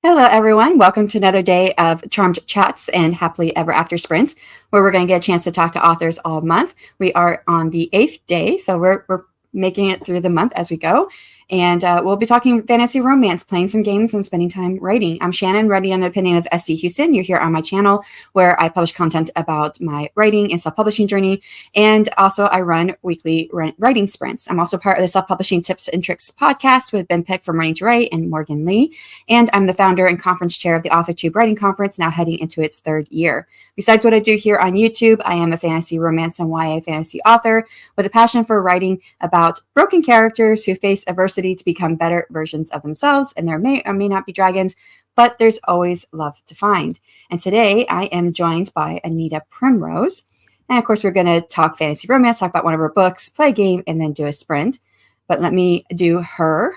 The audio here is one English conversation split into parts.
Hello, everyone. Welcome to another day of Charmed Chats and Happily Ever After Sprints, where we're going to get a chance to talk to authors all month. We are on the 8th day, so we're making it through the month as we go. And we'll be talking fantasy romance, playing some games, and spending time writing. I'm Shannon, writing under the name of SD Huston. You're here on my channel where I publish content about my writing and self-publishing journey. And also I run weekly writing sprints. I'm also part of the Self-Publishing Tips and Tricks podcast with Ben Pick from Running to Write and Morgan Lee. And I'm the founder and conference chair of the AuthorTube Writing Conference, now heading into its 3rd year. Besides what I do here on YouTube, I am a fantasy romance and YA fantasy author with a passion for writing about broken characters who face adversity to become better versions of themselves. And there may or may not be dragons, but there's always love to find. And today I am joined by Anita Primrose. And of course, we're going to talk fantasy romance, talk about one of her books, play a game, and then do a sprint. But let me do her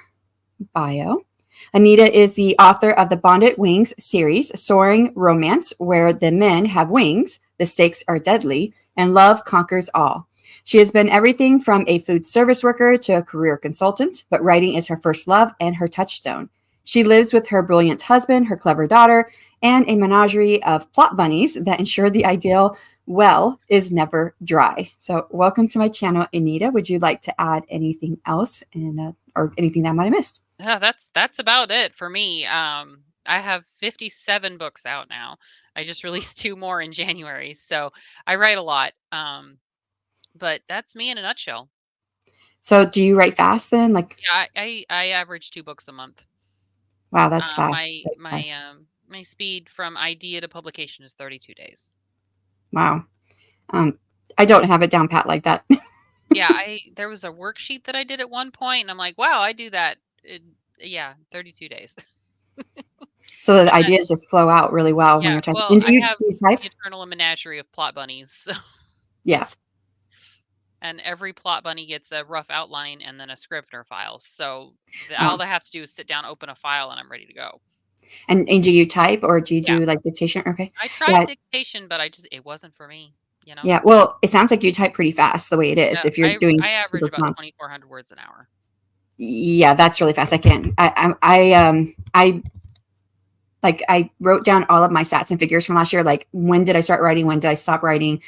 bio. Anita is the author of the Bonded Wings series, Soaring Romance, where the men have wings, the stakes are deadly, and love conquers all. She has been everything from a food service worker to a career consultant, but writing is her first love and her touchstone. She lives with her brilliant husband, her clever daughter, and a menagerie of plot bunnies that ensure the ideal well is never dry. So welcome to my channel, Anita. Would you like to add anything else or anything that I might have missed? Yeah, that's about it for me. I have 57 books out now. I just released 2 more in January, so I write a lot. But that's me in a nutshell. So do you write fast then? Yeah, I average 2 books a month. Wow, that's My fast. That's my fast. my speed from idea to publication is 32 days. Wow. I don't have it down pat like that. Yeah, there was a worksheet that I did at one point, and I'm like, wow, I do that. 32 days. So the And that, ideas just flow out really well when yeah, you're typing. well, And I have do you type? the eternal menagerie of plot bunnies. So Yeah. and every plot bunny gets a rough outline and then a Scrivener file. So all Wow. they have to do is sit down, open a file, and I'm ready to go. And do you type or do you Yeah, do like dictation? Okay. I tried Yeah. dictation, but it wasn't for me. You know. Yeah. Well, it sounds like you type pretty fast the way it Yeah, is. If you're doing I 2 average books a about month. 2,400 words an hour. Yeah, that's really fast. I can. I wrote down all of my stats and figures from last year. Like when did I start writing? When did I stop writing?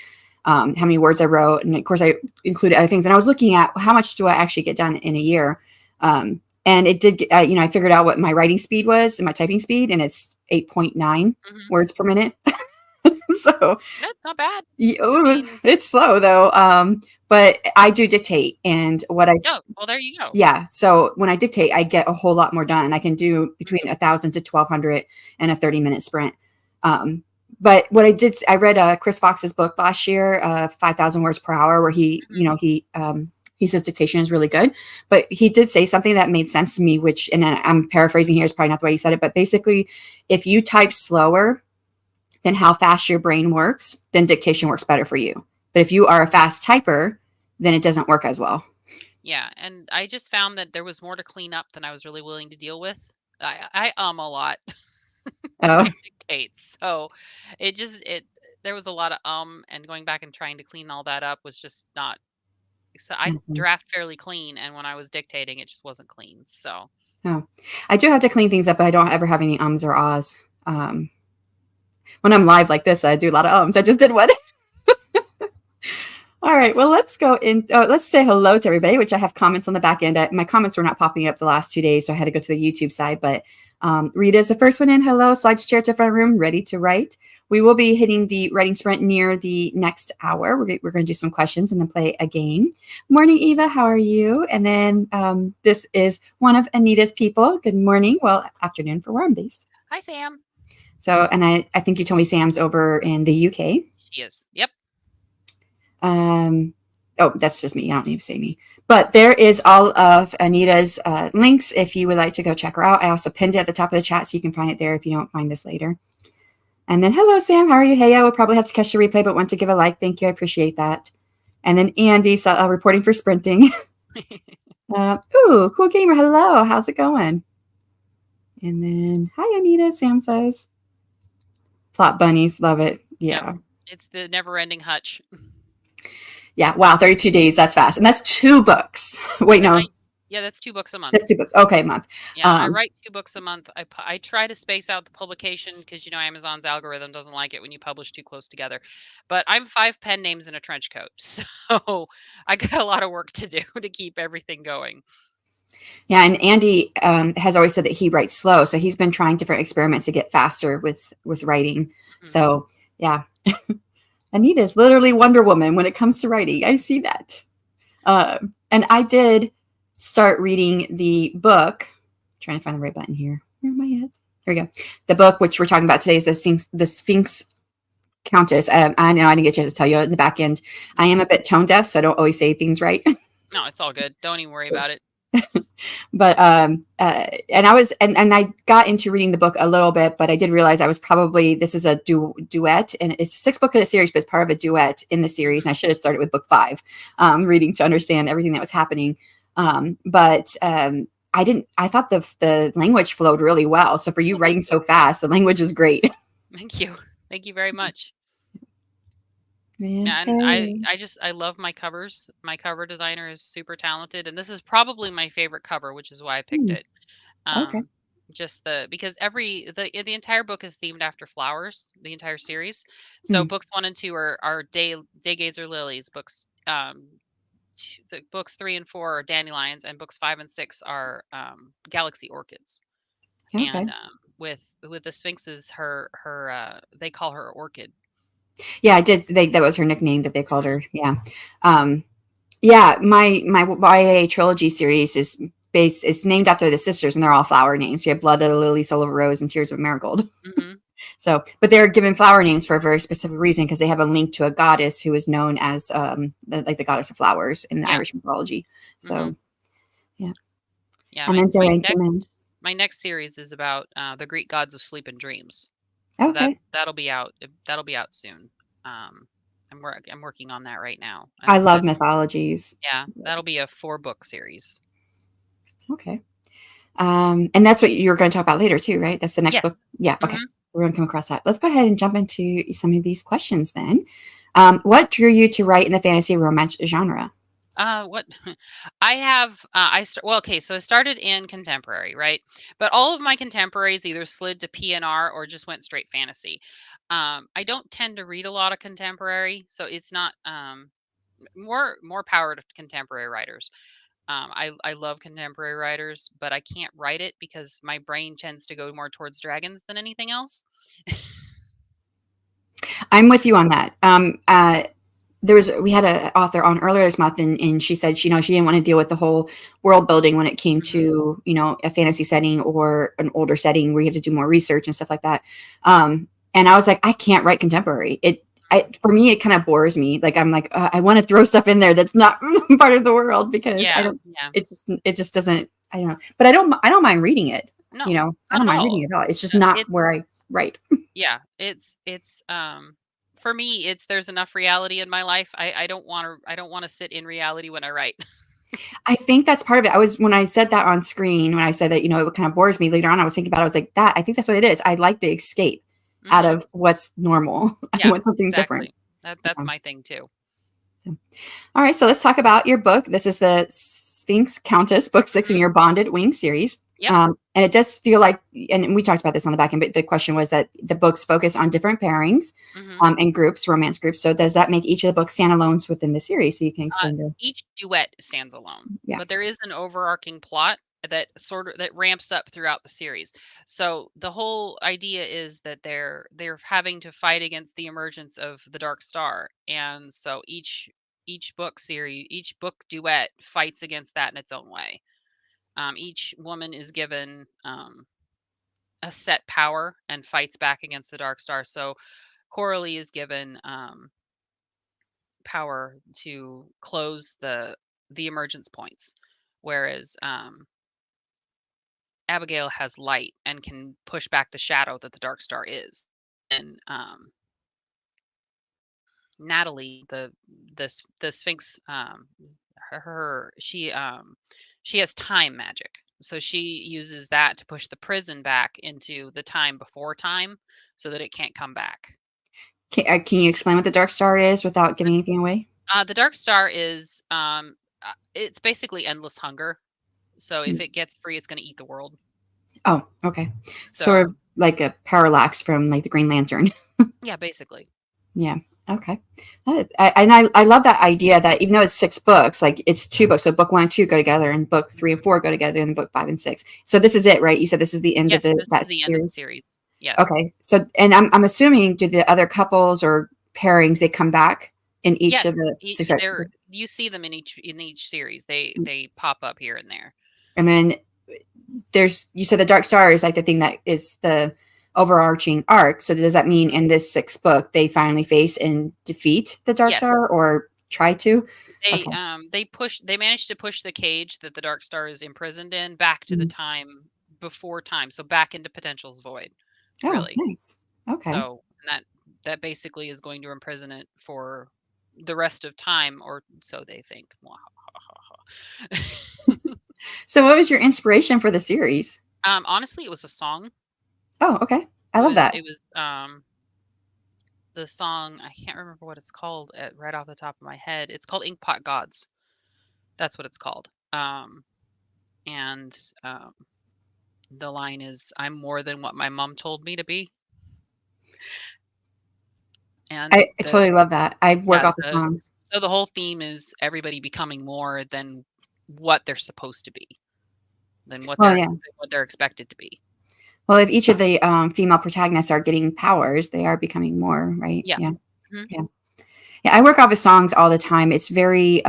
How many words I wrote, and of course I included other things. And I was looking at how much do I actually get done in a year, and it did. I figured out what my writing speed was and my typing speed, and it's 8.9 Hmm. words per minute. So That's not bad. I yeah, mean, it's slow though. But I do dictate, and oh, well, there you go. yeah. So when I dictate, I get a whole lot more done. I can do between Mhm. 1,000 to 1,200 in a 30-minute sprint. But what I did, I read Chris Fox's book last year, 5,000 words per hour, where Mhm. he says dictation is really good, but he did say something that made sense to me, which, and I'm paraphrasing here, is probably not the way he said it, but basically, if you type slower than how fast your brain works, then dictation works better for you. But if you are a fast typer, then it doesn't work as well. Yeah, and I just found that there was more to clean up than I was really willing to deal with. I a lot when Oh, I dictate, so it there was a lot of and going back and trying to clean all that up was just not. So I mhm. draft fairly clean, and when I was dictating, it just wasn't clean. So Oh, I do have to clean things up, but I don't ever have any ums or ahs. When I'm live like this, I do a lot of ums. I just did one. All right. Well, let's go in. Let's say hello to everybody, which I have comments on the back end. My comments were not popping up the last 2 days, so I had to go to the YouTube side. But Rita is the first one in. Hello. Slides chair to front room, ready to write. We will be hitting the writing sprint near the next hour. We're going to do some questions and then play a game. Morning, Eva. How are you? And then this is one of Anita's people. Good morning. Well, afternoon for where I'm based. hi, Sam. So, and I think you told me Sam's over in the UK. She is. Yep. Oh, that's just me. I don't need to say me. But there is all of Anita's links if you would like to go check her out. I also pinned it at the top of the chat so you can find it there if you don't find this later. And then, hello, Sam. How are you? Hey, I will probably have to catch the replay, but want to give a like. Thank you. I appreciate that. And then Andy reporting for sprinting. Ooh, cool gamer. Hello. How's it going? And then, hi, Anita. Sam says. Plot bunnies. Love it. Yeah. Yep. It's the never-ending hutch. Yeah. Wow. 32 days. That's fast. And that's 2 books. Wait, no. Yeah, that's 2 books a month. That's 2 books. Okay, a month. Yeah, I Um, write 2 books a month. I try to space out the publication because Amazon's algorithm doesn't like it when you publish too close together. But I'm 5 pen names in a trench coat, so I got a lot of work to do to keep everything going. yeah, and Andy has always said that he writes slow, so he's been trying different experiments to get faster with writing. Mhm. So yeah, Anita is literally Wonder Woman when it comes to writing. I see that. And I did start reading the book. Trying to find the right button here. Where am I at? There we go. The book which we're talking about today is the Sphinx Countess. I know I didn't get a chance to tell you in the back end. I am a bit tone deaf, so I don't always say things right. No, it's all good. Don't even worry about it. But and I was and I got into reading the book a little bit, but I did realize I was probably this is a duet, and it's a 6 book in a series, but it's part of a duet in the series. Mhm. And I should have started with book 5, reading to understand everything that was happening. But I didn't. I thought the language flowed really well. So for you Well, thank writing you. so fast, the language is great. Thank you. Thank you very much. Yeah, and Okay. I love my covers. My cover designer is super talented, and this is probably my favorite cover, which is why I picked Hmm, it. okay. Um, just because the entire book is themed after flowers, the entire series. So Hmm, books 1 and 2 are day gazer lilies. The books 3 and 4 are dandelions, and books 5 and 6 are galaxy orchids. And okay. with the sphinxes, her they call her orchid. Yeah, I did. That was her nickname that they called Mhm. her. Yeah. Um, Yeah, my YA trilogy series is named after the sisters, and they're all flower names. You have Blood of the Lily, Soul of a Rose, and Tears of a Marigold. Mhm. So, but they're given flower names for a very specific reason because they have a link to a goddess who is known as like the goddess of flowers in the Yeah. Irish mythology. Mhm. So, yeah. Yeah, And then Joanne came in. my next series is about, the Greek gods of sleep and dreams. So Okay, that'll be out soon. Um, I'm working on that right now, I and love that mythologies. yeah, that'll be a 4-book series. Okay, and that's what you're going to talk about later too, right? That's the next book. Yes. Yeah. Okay, Mhm. we're going to come across that. Let's go ahead and jump into some of these questions then. What drew you to write in the fantasy romance genre? What I have, well, okay, so I started in contemporary, right? But all of my contemporaries either slid to PNR or just went straight fantasy. I don't tend to read a lot of contemporary, so it's not, more power to contemporary writers. I love contemporary writers, but I can't write it because my brain tends to go more towards dragons than anything else. I'm with you on that. We had an author on earlier this month, and she said she didn't want to deal with the whole world building when it came Mhm. to a fantasy setting or an older setting where you have to do more research and stuff like that. And I was like, I can't write contemporary. For me, it kind of bores me. Like I'm like I want to throw stuff in there that's not part of the world because I Yeah, don't. yeah. It just doesn't. I don't know. But I don't mind reading it. No, I not don't at mind all. reading it at all. It's just not It's where I write. Yeah, for me, it's there's enough reality in my life. I don't want to sit in reality when I write. I think that's part of it. When I said that on screen, when I said that, it kind of bores me later on, I was thinking about it. I was like, I think that's what it is. I like the escape out Mhm. of what's normal. I Yeah, want something different. exactly. That's Yeah. my thing too. So, all right. So let's talk about your book. This is the Sphinx Countess, book 6 in Mhm. your Bonded Wing series. Yep. And it does feel like, and we talked about this on the back end, but the question was that the books focus on different pairings Mhm. and groups, romance groups. So does that make each of the books standalones within the series? So you can Uh, explain each duet stands alone, yeah. but there is an overarching plot that ramps up throughout the series. So the whole idea is that they're having to fight against the emergence of the Dark Star, and so each book duet fights against that in its own way. Each woman is given a set power and fights back against the Dark Star. So Coralie is given power to close the emergence points, whereas Abigail has light and can push back the shadow that the Dark Star is. And Natalie, the Sphinx, she has time magic, so she uses that to push the prison back into the time before time, so that it can't come back. Can you explain what the Dark Star is without giving anything away? The Dark Star is it's basically endless hunger. So if it gets free, it's going to eat the world. Oh, okay. Sort So of like a parallax from like the Green Lantern. yeah, basically. Yeah. Okay. I love that idea that even though it's 6 books, like it's 2 books. So book 1 and 2 go together, and book 3 and Mhm. 4 go together, and book 5 and 6. So this is it, right? You said this is the end of Yes, the this is that the end of the series. series. Yes. Okay. So, and I'm assuming, do the other couples or pairings, they come back in each Yes, of the y six? they're you see them in each series. They pop up here and there. And then there's, you said the Dark Star is like the thing that is the overarching arc. So does that mean Mhm. in this 6th book they finally face and defeat the Dark Yes. Star, or try to? They, Okay. they managed to push the cage that the Dark Star is imprisoned in back to the Mhm. time before time, so back into Potential's void, Oh, really. nice. Okay. So, that basically is going to imprison it for the rest of time, or so they think. So what was your inspiration for the series? Honestly, it was a song. Oh, okay. I It love was that. it was, the song, I can't remember what it's called, right off the top of my head. It's called Inkpot Gods. That's what it's called. And, the line is, "I'm more than what my mom told me to be." And I totally love that. I work yeah, off the songs. so the whole theme is everybody becoming more than what they're supposed to be, Well, yeah. than what they're expected to be. Well, if each of the female protagonists are getting powers, they are becoming more, right? Yeah. Yeah. Mhm. Yeah. Yeah, I work off of songs all the time. It's very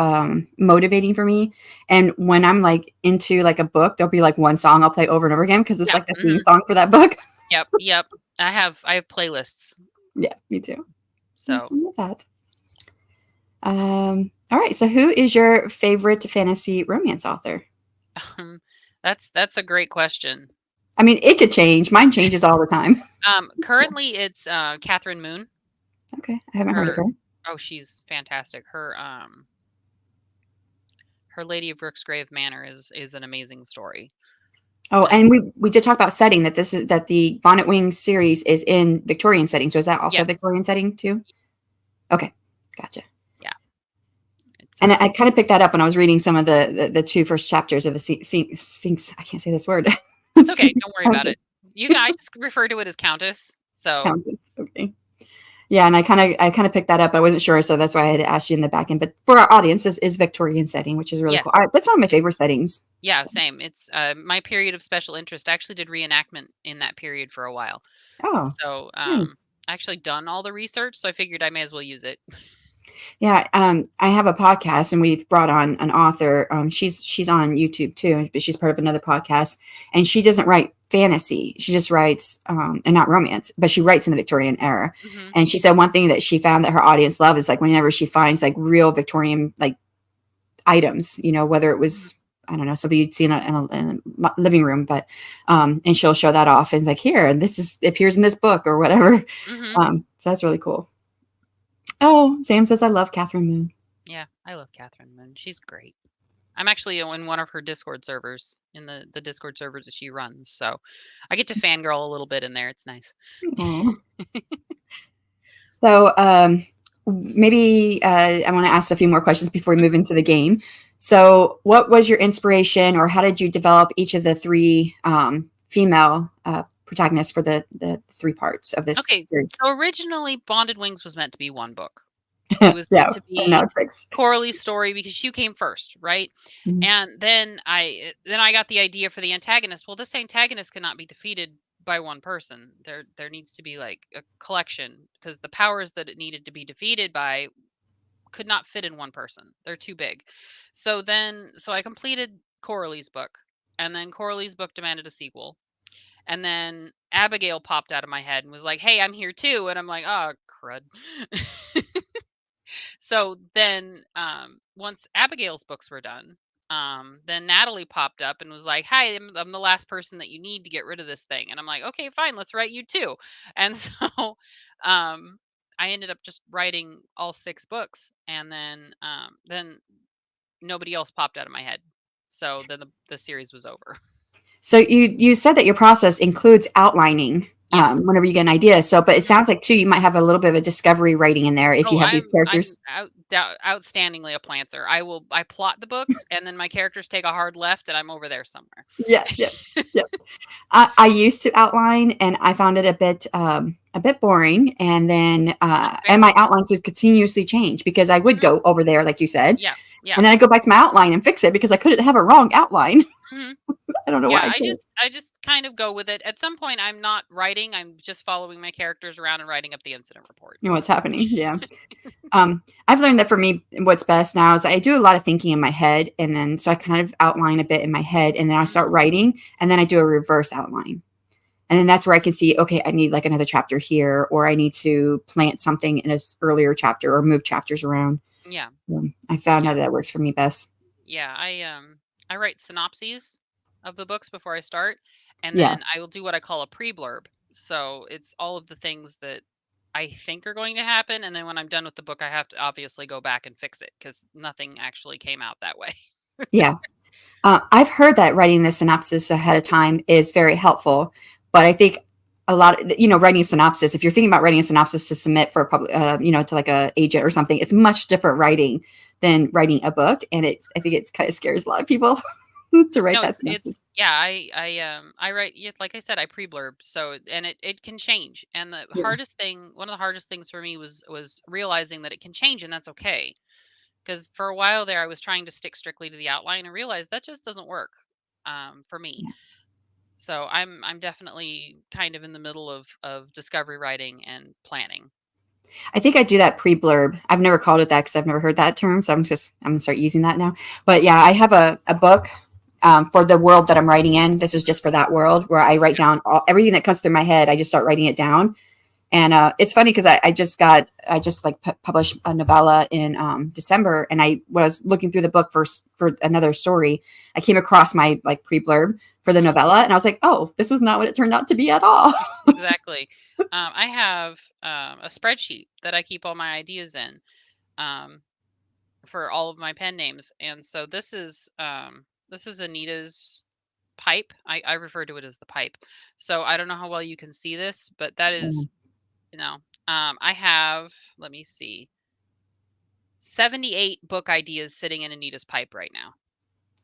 motivating for me. And when I'm like into like a book, there'll be like one song I'll play over and over again because it's Yeah. like the theme Mhm. song for that book. Yep, yep. I have playlists, Yeah, me too. I so, love that. All right. So, who is your favorite fantasy romance author? um, that's a great question. I mean, it could change. Mine changes all the time. Currently, it's, Catherine Moon. Okay, I haven't heard of Her her. Oh, she's fantastic. Her Lady of Brooksgrave Manor is an amazing story, Oh, and and we did talk about setting, that this is that the Bonnet Wings series is in Victorian setting. So is that also yes, Victorian setting too? Okay, gotcha. yeah, it's, And I kind of picked that up when I was reading some of the 2 first chapters of the Sphinx. I can't say this word. it's okay, don't worry about Countess. it. I just refer to it as Countess, so Countess. Okay. Yeah, and I kind of picked that up. I wasn't sure, so that's why I had asked you in the back end. But for our audience, this is Victorian setting, which is really yes, cool. That's one of my it favorite settings. yeah, So, same. It's, my period of special interest. I actually did reenactment in that period for a while. oh, So, nice. I actually done all the research, so I figured I may as well use it. Yeah, I have a podcast, and we've brought on an author. She's on YouTube too, but she's part of another podcast, and she doesn't write fantasy. She just writes, and not romance, but she writes in the Victorian era. Mhm, And she said one thing that she found that her audience love is like whenever she finds like real Victorian like items, whether it mhm, was, I don't know, something you'd see in a living room, but and she'll show that off and like, here, and this is appears in this book or whatever. mhm. So that's really cool. Oh, Sam says I love Catherine Moon. Yeah, I love Catherine Moon. She's great. I'm actually in one of her Discord servers, in the Discord server that she runs, so I get to fangirl a little bit in there. It's nice. Aw. So maybe I want to ask a few more questions before we move into the game. So, what was your inspiration, or how did you develop each of the 3 female protagonists for the 3 parts of this Okay, series? so originally Bonded Wings was meant to be 1 book. It was Yeah, meant to and now be it's 6. Coralie's story because she came first, right? Mhm. And then I got the idea for the antagonist. Well, this antagonist cannot be defeated by 1 person. There needs to be like a collection, because the powers that it needed to be defeated by could not fit in 1 person. They're too big. So I completed Coralie's book, and then Coralie's book demanded a sequel. And then Abigail popped out of my head and was like, "Hey, I'm here too." And I'm like, "Oh, crud." So then, once Abigail's books were done, then Natalie popped up and was like, "Hi, I'm the last person that you need to get rid of this thing." And I'm like, "Okay, fine, let's write you too." And so, um, I ended up just writing all 6 books, and then nobody else popped out of my head. So then the series was over. So you said that your process includes outlining. Yes. whenever you get an idea. So, but it Mhm. sounds like too, you might have a little bit of a discovery writing in there if Oh, you have these I'm characters. outstandingly a planter. I plot the books, and then my characters take a hard left, and I'm over there somewhere. Yeah, yeah, yeah. I used to outline, and I found it a bit boring. And then That's and fair. my outlines would continuously change because I would Mhm. go over there, like you said, Yeah, yeah. and then I go back to my outline and fix it because I couldn't have a wrong outline. Mhm. I don't know why Yeah, I couldn't. I just kind of go with it. At some point, I'm not writing, I'm just following my characters around and writing up the incident report. You know what's happening? Yeah. I've learned that for me, what's best now is I do a lot of thinking in my head, and then so I kind of outline a bit in my head, and then I Mhm. start writing, and then I do a reverse outline. And then that's where I can see, okay, I need like another chapter here, or I need to plant something in a earlier chapter or move chapters around. Yeah, I found yeah, out that works for me best. yeah. I write synopses of the books before I start, and Yeah. then I will do what I call a pre-blurb. So it's all of the things that I think are going to happen, and then when I'm done with the book, I have to obviously go back and fix it because nothing actually came out that way. Yeah. I've heard that writing the synopsis ahead of time is very helpful, but I think a lot of, writing a synopsis, if you're thinking about writing a synopsis to submit for a public, to like a agent or something, it's much different writing than writing a book. And I think it's kind of scares a lot of people to write No, that it's synopsis. yeah, I write, yeah, like I said, I pre-blurb, so and it can change. And Yeah. one of the hardest things for me was realizing that it can change and that's okay. Because for a while there, I was trying to stick strictly to the outline and realized that just doesn't work for me. Yeah. So I'm definitely kind of in the middle of discovery writing and planning. I think I do that pre-blurb. I've never called it that because I've never heard that term. So I'm gonna start using that now. But yeah, I have a book for the world that I'm writing in. This is just for that world where I write down everything that comes through my head. I just start writing it down. And it's funny because I just like published a novella in December, and I was looking through the book for another story. I came across my like pre-blurb for the Mhm. novella, and I was like, oh, this is not what it turned out to be at all. Exactly. I have a spreadsheet that I keep all my ideas in. Um, for all of my pen names. And so this is Anita's pipe. I refer to it as the pipe. So I don't know how well you can see this, but that is, you know, I have, let me see, 78 book ideas sitting in Anita's pipe right now.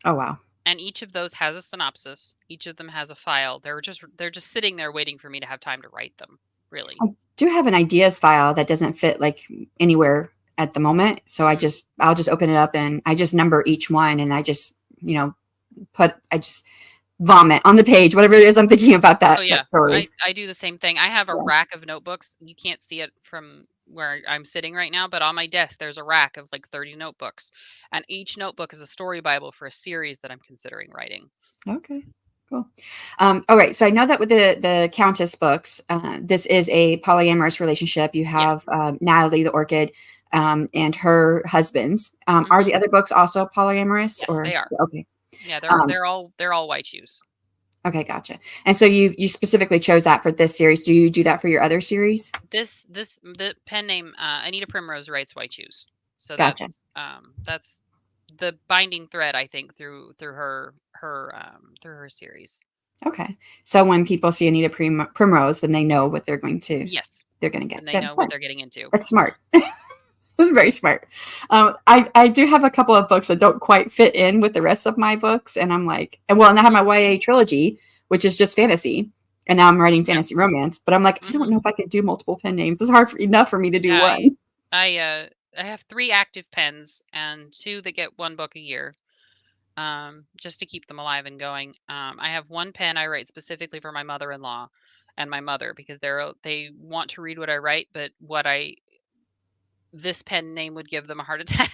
Oh wow. And each of those has a synopsis. Each of them has a file. They're just sitting there waiting for me to have time to write them, really. I do have an ideas file that doesn't fit like anywhere at the moment. So Mhm. I'll just open it up and I just number each one, and I just, I just vomit on the page, whatever it is I'm thinking about Oh, that yeah. story. I do the same thing. I have a Yeah. rack of notebooks. You can't see it from where I'm sitting right now, but on my desk, there's a rack of like 30 notebooks. And each notebook is a story Bible for a series that I'm considering writing. Okay. Cool. All right. So I know that with the Countess books, this is a polyamorous relationship. You Yes. have Natalie the Orchid and her husbands. Are Hmm. the other books also polyamorous, Yes, or they are. okay? Yeah, Um, they're all white shoes. okay, gotcha. And so you specifically chose that for this series. Do you do that for your other series? The pen name Anita Primrose writes white shoes. So Gotcha. that's the binding thread I think through through her series. Okay. So when people see Anita Primrose, then they know what Yes. they're going to get. And they know That, what they're getting into. that's smart. That's very smart. I do have a couple of books that don't quite fit in with the rest of my books, and I'm like, and I have my Mhm. YA trilogy, which is just fantasy, and now I'm writing Yeah. fantasy romance. But I'm like, I don't Hmm. know if I could do multiple pen names. It's enough for me to do Yeah, one. I uh I have 3 active pens and 2 that get 1 book a year, just to keep them alive and going. I have 1 pen I write specifically for my mother-in-law and my mother because they want to read what I write, but what I this pen name would give them a heart attack.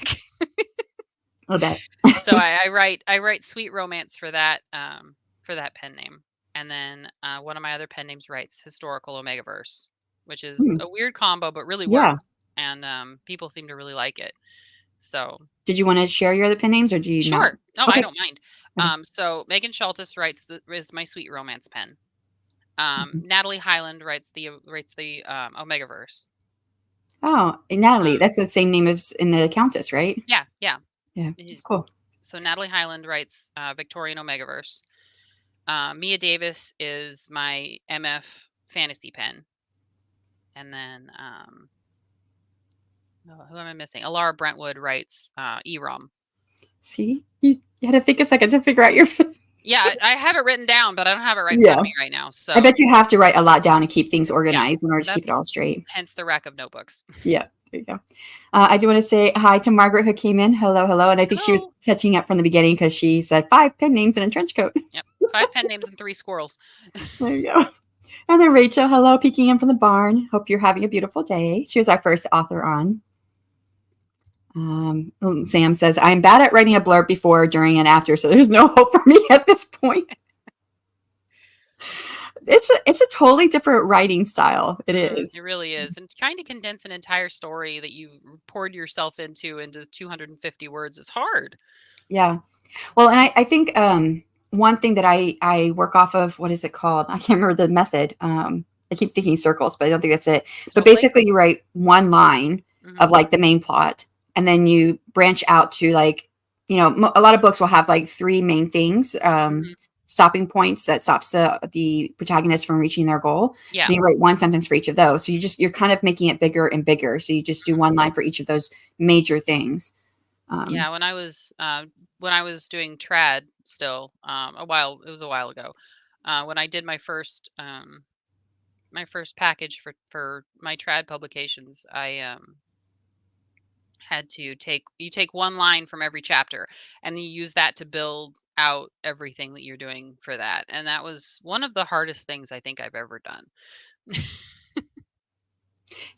I bet. So I write sweet romance for that pen name. And then one of my other pen names writes historical Omegaverse, which is Hmm. a weird combo but really Yeah. works. And people seem to really like it. So Did you want to share your other pen names, or do you not? sure. No, I Okay. don't mind. Okay. So Megan Schultes is my sweet romance pen. Mhm. Natalie Highland writes the Omegaverse. Oh, and Natalie, Um, that's the same name as in the Countess, right? yeah, yeah. Yeah, that's He's- cool. So Natalie Highland writes Victorian Omegaverse. Mia Davis is my MF fantasy pen. And then, who am I missing? Alara Brentwood writes EROM. See, you had to think a second to figure out your. Yeah, I have it written down, but I don't have it right in Yeah. front of me right now. So I bet you have to write a lot down to keep things organized in order to keep it all straight. Hence the rack of notebooks. Yeah, there you go. I do want to say hi to Margaret who came in. Hello, hello. And I think she was catching up from the beginning because she said 5 pen names in a trench coat. Yep, 5 pen names and 3 squirrels. There you go. And then Rachel, hello, peeking in from the barn. Hope you're having a beautiful day. She was our first author on. Sam says, I'm bad at writing a blurb before, during, and after, so there's no hope for me at this point. It's a totally different writing style. It is. It really is. And trying to condense an entire story that you poured yourself into 250 words is hard. Yeah. Well, and I think one thing that I work off of, what is it called? I can't remember the method. I keep thinking circles, but I don't think that's it. But basically you write one line of like the main plot, and then you branch out to like, you know, a lot of books will have like 3 main things. Stopping points that stops the protagonist from reaching their goal. Yeah. So you write one sentence for each of those. So you're kind of making it bigger and bigger. So you just do one line for each of those major things. Yeah, when I was doing trad still, it was a while ago. When I did my first package for my trad publications, I had to take one line from every chapter, and you use that to build out everything that you're doing for that. And that was one of the hardest things I think I've ever done.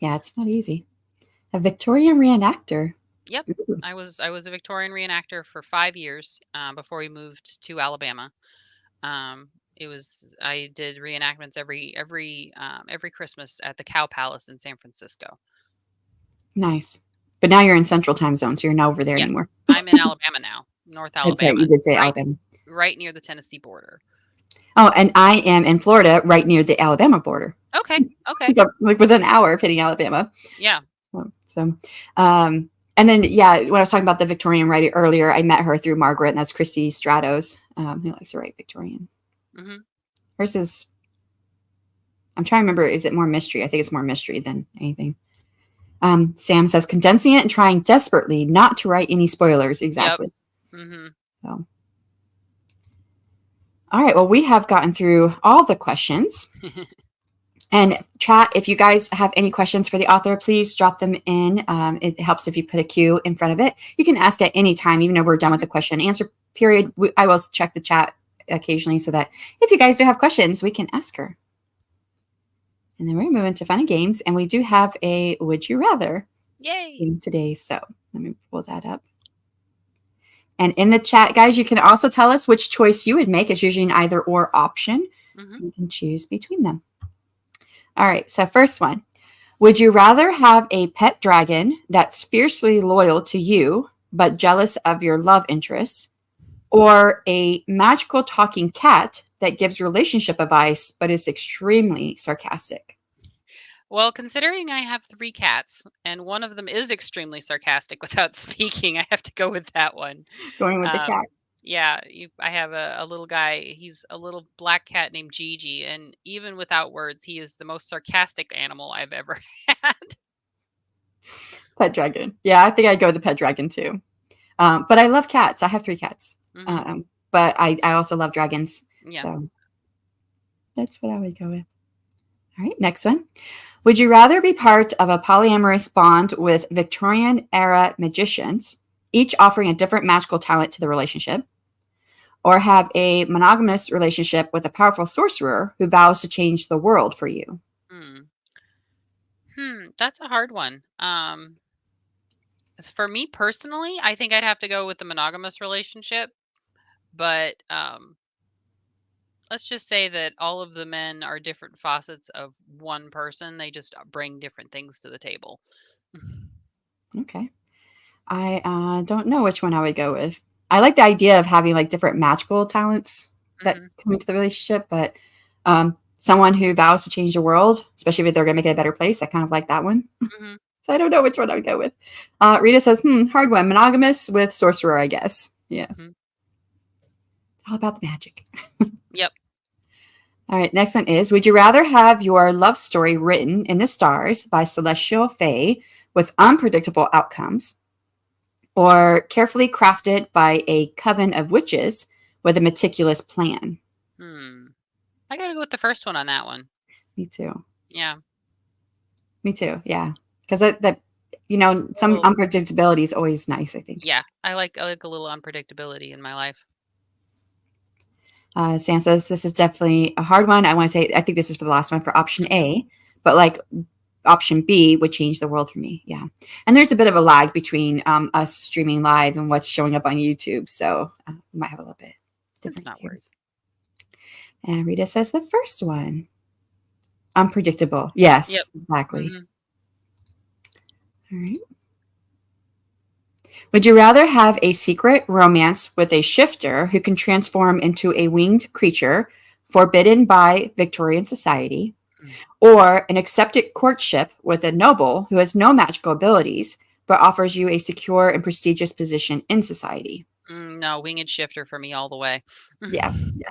Yeah, it's not easy. A Victorian reenactor. Yep. Ooh. I was a Victorian reenactor for 5 years before we moved to Alabama. I did reenactments every Christmas at the Cow Palace in San Francisco. Nice. But now you're in Central Time Zone, so you're not over there anymore. I'm in Alabama now, North Alabama. That's right, you did say Alabama. Right near the Tennessee border. Oh, and I am in Florida, right near the Alabama border. Okay. So like within an hour of hitting Alabama. Yeah. So, and then, yeah, when I was talking about the Victorian writer earlier, I met her through Margaret, and that's Christy Stratos, who likes to write Victorian. Hers is, I'm trying to remember, is it more mystery? I think it's more mystery than anything. Sam says, condensing it and trying desperately not to write any spoilers. Exactly. Yep. So, all right. Well, we have gotten through all the questions. And chat, if you guys have any questions for the author, please drop them in. It helps if you put a Q in front of it. You can ask at any time, even though we're done with the question and answer period. I will check the chat occasionally so that if you guys do have questions, we can ask her. And then we're going to move into fun and games. And we do have a Would You Rather game today. So let me pull that up. And in the chat, guys, you can also tell us which choice you would make. It's usually an either or option. You can choose between them. All right. So first one. Would you rather have a pet dragon that's fiercely loyal to you, but jealous of your love interests, or a magical talking cat that gives relationship advice, but is extremely sarcastic? Well, considering I have 3 cats and one of them is extremely sarcastic without speaking, I have to go with that one. Going with the cat. Yeah, I have a little guy. He's a little black cat named Gigi, and even without words, he is the most sarcastic animal I've ever had. Pet dragon. Yeah, I think I'd go with the pet dragon too. But I love cats. I have 3 cats. But I also love dragons. Yeah. So that's what I would go with. All right, next one. Would you rather be part of a polyamorous bond with Victorian-era magicians, each offering a different magical talent to the relationship, or have a monogamous relationship with a powerful sorcerer who vows to change the world for you? That's a hard one. For me personally, I think I'd have to go with the monogamous relationship. But let's just say that all of the men are different facets of one person. They just bring different things to the table. Okay. I don't know which one I would go with. I like the idea of having like different magical talents that come into the relationship, but someone who vows to change the world, especially if they're going to make it a better place, I kind of like that one. So I don't know which one I would go with. Rita says, hard one. Monogamous with sorcerer, I guess. Yeah. All about the magic. Yep. All right, next one is, would you rather have your love story written in the stars by celestial fae with unpredictable outcomes, or carefully crafted by a coven of witches with a meticulous plan? Hmm. I gotta go with the first one on that one. Me too. Yeah. Me too. Yeah. Because some Well, unpredictability is always nice, I think. yeah. I like a little unpredictability in my life. Sam says this is definitely a hard one. I want to say, I think this is for the last one for option Mhm. A, but like option B would change the world for me. Yeah. And there's a bit of a lag between us streaming live and what's showing up on YouTube. So we might have a little bit That's difference not here. worse. And Rita says the first one. Unpredictable. Yes, Yep. exactly. Mhm. All right. Would you rather have a secret romance with a shifter who can transform into a winged creature forbidden by Victorian society, Mm. or an accepted courtship with a noble who has no magical abilities but offers you a secure and prestigious position in society? No, winged shifter for me all the way. Yeah, yeah.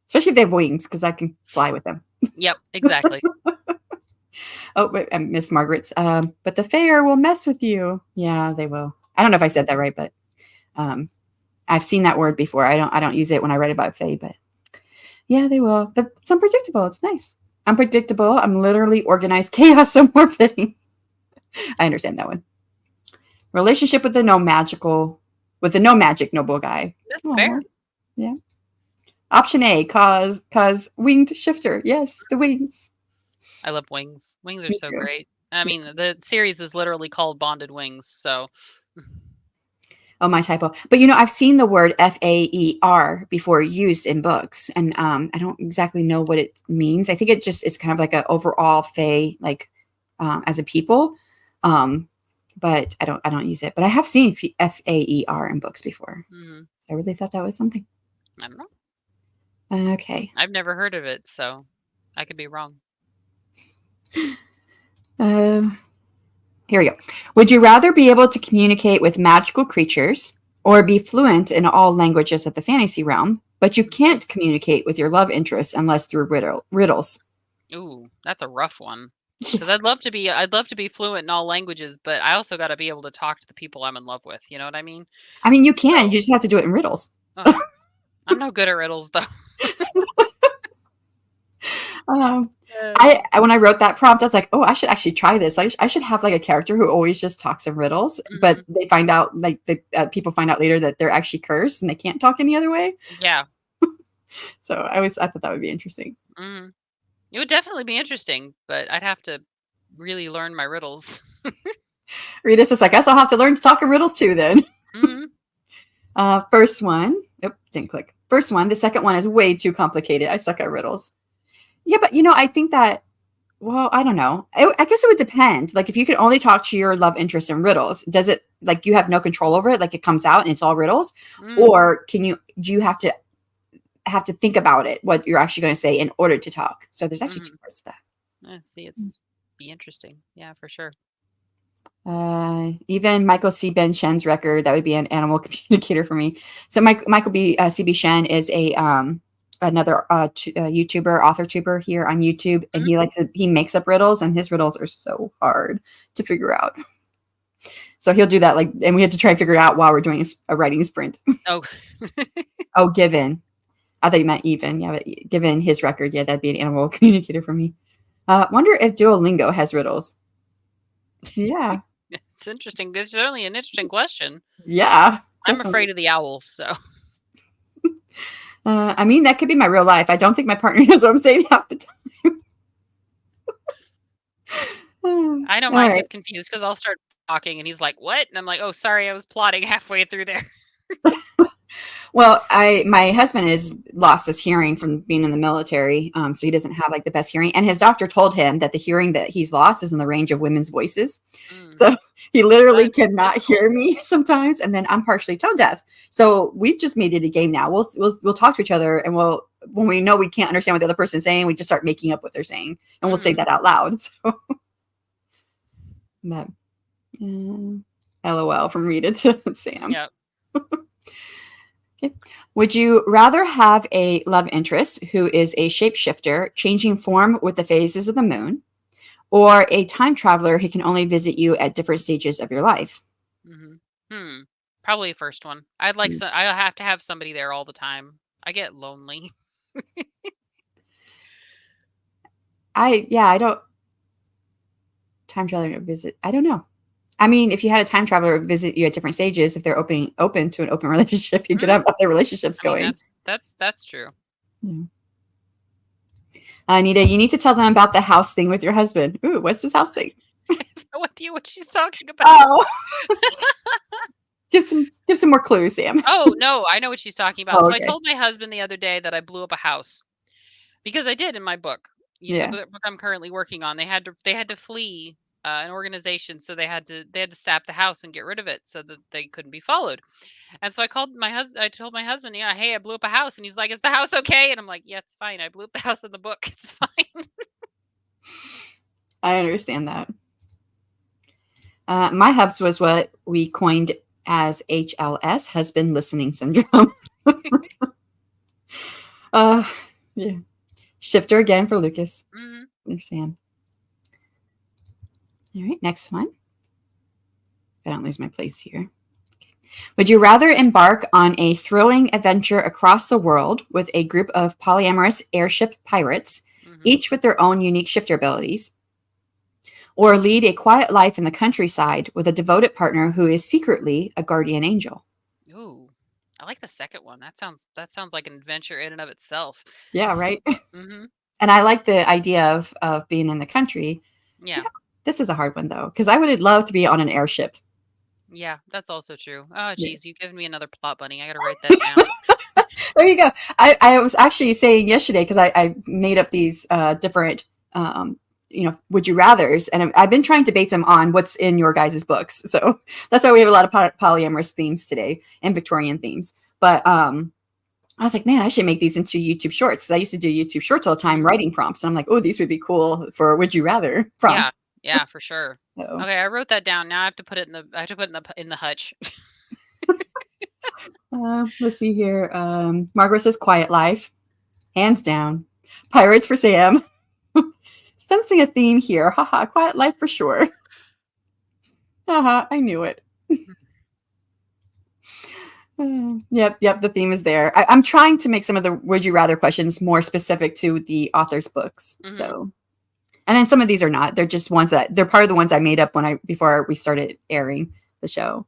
Especially if they have wings, because I can fly with them. Yep, exactly. Oh, wait, Miss Margaret's. But the fair will mess with you. Yeah, they will. I don't know if I said that right, but um, I've seen that word before. I don't use it when I write about fae, but yeah, they will. But it's unpredictable. It's nice. Unpredictable. I'm literally organized chaos. So more fitting. I understand that one. Relationship with the no magic noble guy. That's fair. Oh, yeah. Option A, cause winged shifter. Yes, the wings. I love wings. Wings are Me so too. great. I mean, the series is literally called Bonded Wings, so Oh, my typo. But I've seen the word faer before used in books, and I don't exactly know what it means. I think it just is kind of like an overall fae, like as a people. But I don't use it. But I have seen faer in books before, mhm, so I really thought that was something. I don't know. Okay. I've never heard of it, so I could be wrong. Uh, Here we go. Would you rather be able to communicate with magical creatures or be fluent in all languages of the fantasy realm, but you can't communicate with your love interests unless through riddles? Ooh, that's a rough one. Yeah. Because I'd love to be fluent in all languages, but I also gotta be able to talk to the people I'm in love with, you know what I mean? I mean, you can. You So, just have to do it in riddles. ugh, I'm no good at riddles, though. Um, Uh, when I wrote that prompt, I was like, oh, I should actually try this. I should have like a character who always just talks in riddles, but mhm, they find out like the people find out later that they're actually cursed and they can't talk any other way. yeah, So I thought that would be interesting. mhm. It would definitely be interesting, but I'd have to really learn my riddles. Rita's just like, I guess I'll have to learn to talk in riddles too then. Mhm. First one. Oh, didn't click. First one. The second one is way too complicated. I suck at riddles. Yeah, but I think that, well, I don't know. I guess it would depend. Like, if you could only talk to your love interest in riddles, does it, like, you have no control over it? Like, it comes out and it's all riddles? Mm, Or do you have to think about it, what you're actually going to say in order to talk? So there's actually two mhm. parts to See, it's be interesting. Yeah, for sure. that. Even Michael C. Ben Shen's record, that would be an animal communicator for me. So Michael C. B. Shen is a another YouTuber, author tuber here on YouTube, and Mhm. he makes up riddles, and his riddles are so hard to figure out. So he'll do that, like, and we had to try and figure it out while we're doing a writing sprint. Oh, Oh, given. I thought you meant even. Yeah, but given his record, yeah, that'd be an animal communicator for me. Wonder if Duolingo has riddles. Yeah, it's interesting. It's certainly an interesting question. yeah, I'm definitely. afraid of the owls, so I mean, that could be my real life. I don't think my partner knows what I'm saying half the time. I know All mine right. gets confused because I'll start talking and he's like, "What?" And I'm like, "Oh, sorry, I was plotting halfway through there." Well, my husband is lost his hearing from being in the military, so he doesn't have like the best hearing. And his doctor told him that the hearing that he's lost is in the range of women's voices. Mm, So he that literally would be cannot difficult. hear me sometimes. And then I'm partially tone deaf, so we've just made it a game now. We'll talk to each other, and when we know we can't understand what the other person is saying, we just start making up what they're saying, and we'll say Mhm. that out loud. So, but, LOL from Rita to Sam. Yep. Would you rather have a love interest who is a shapeshifter, changing form with the phases of the moon, or a time traveler who can only visit you at different stages of your life? Hmm. Hmm. Probably first one. I'd like Hmm. I have to have somebody there all the time. I get lonely. I don't time traveler visit. I don't know. I mean, if you had a time traveler visit you at different stages, if they're open to an open relationship, you could Hmm. have other relationships I mean, going. that's true. Yeah. Anita, you need to tell them about the house thing with your husband. Ooh, what's this house thing? No idea what she's talking about. Oh, give some more clues, Sam. Oh no, I know what she's talking about. Oh, So I okay. told my husband the other day that I blew up a house because I did in my book. The Yeah. book I'm currently working on. They had to flee an organization, so they had to sap the house and get rid of it so that they couldn't be followed. And so I called my husband. I told my husband, yeah, hey, I blew up a house, and he's like, is the house okay? And I'm like, yeah, it's fine. I blew up the house in the book. It's fine. I understand that. My hubs was what we coined as HLS, husband listening syndrome. uh, yeah. Shifter again for Lucas. Hmm. There's Sam. All right, next one. If I don't lose my place here. Would you rather embark on a thrilling adventure across the world with a group of polyamorous airship pirates, Hmm. each with their own unique shifter abilities, or lead a quiet life in the countryside with a devoted partner who is secretly a guardian angel? Ooh, I like the second one. That sounds like an adventure in and of itself. Yeah, right. Hmm. And I like the idea of being in the country. Yeah. This is a hard one though, because I would love to be on an airship. Yeah, that's also true. Oh, Yeah. geez, you've given me another plot bunny. I gotta write that down. There you go. I was actually saying yesterday because I made up these different would you rather's, and I've been trying to base them on what's in your guys' books. So that's why we have a lot of polyamorous themes today and Victorian themes. But I was like, man, I should make these into YouTube shorts because I used to do YouTube shorts all the time Mhm. writing prompts. And I'm like, oh, these would be cool for would you rather Yeah, prompts. yeah, for sure. So Okay, I wrote that down. Now I have to put it in the. I have to put it in the hutch. let's see here. Margaret says quiet life, hands down. Pirates for Sam. Sensing a theme here. Haha, quiet life for sure. Haha, I knew it. Yep. The theme is there. I'm trying to make some of the would you rather questions more specific to the author's books. Hmm. So, and then some of these are not. They're just ones that they're part of the ones I made up before we started airing the show.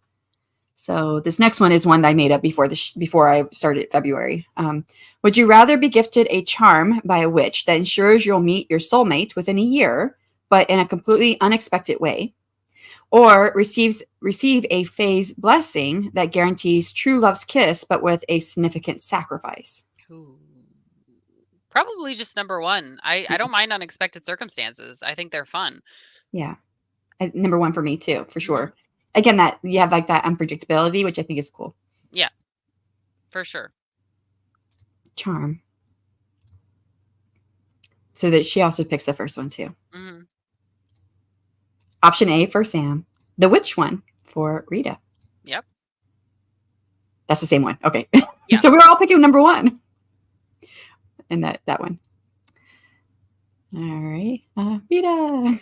So this next one is one that I made up before I started February. Would you rather be gifted a charm by a witch that ensures you'll meet your soulmate within a year, but in a completely unexpected way, or receive a phase blessing that guarantees true love's kiss, but with a significant sacrifice? Ooh. Probably just number one. I don't mind unexpected circumstances. I think they're fun. Yeah, number one for me too, for Hmm. sure. Again, that you have like that unpredictability, which I think is cool. Yeah, for sure. Charm. So that she also picks the first one too. Hmm. Option A for Sam. The witch one for Rita. Yep. That's the same one. Okay. Yeah. So we're all picking number one. And that one. All right. Rita.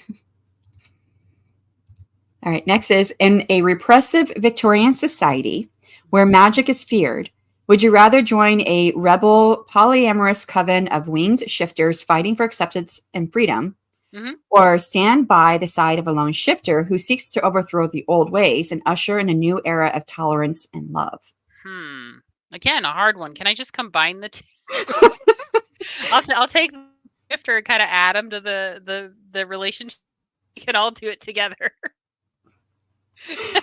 All right. Next is in a repressive Victorian society where magic is feared, would you rather join a rebel polyamorous coven of winged shifters fighting for acceptance and freedom, Hmm. or stand by the side of a lone shifter who seeks to overthrow the old ways and usher in a new era of tolerance and love? Hmm. Again, a hard one. Can I just combine the two? I'll take the shifter and kind of add them to the relationship. We can all do it together.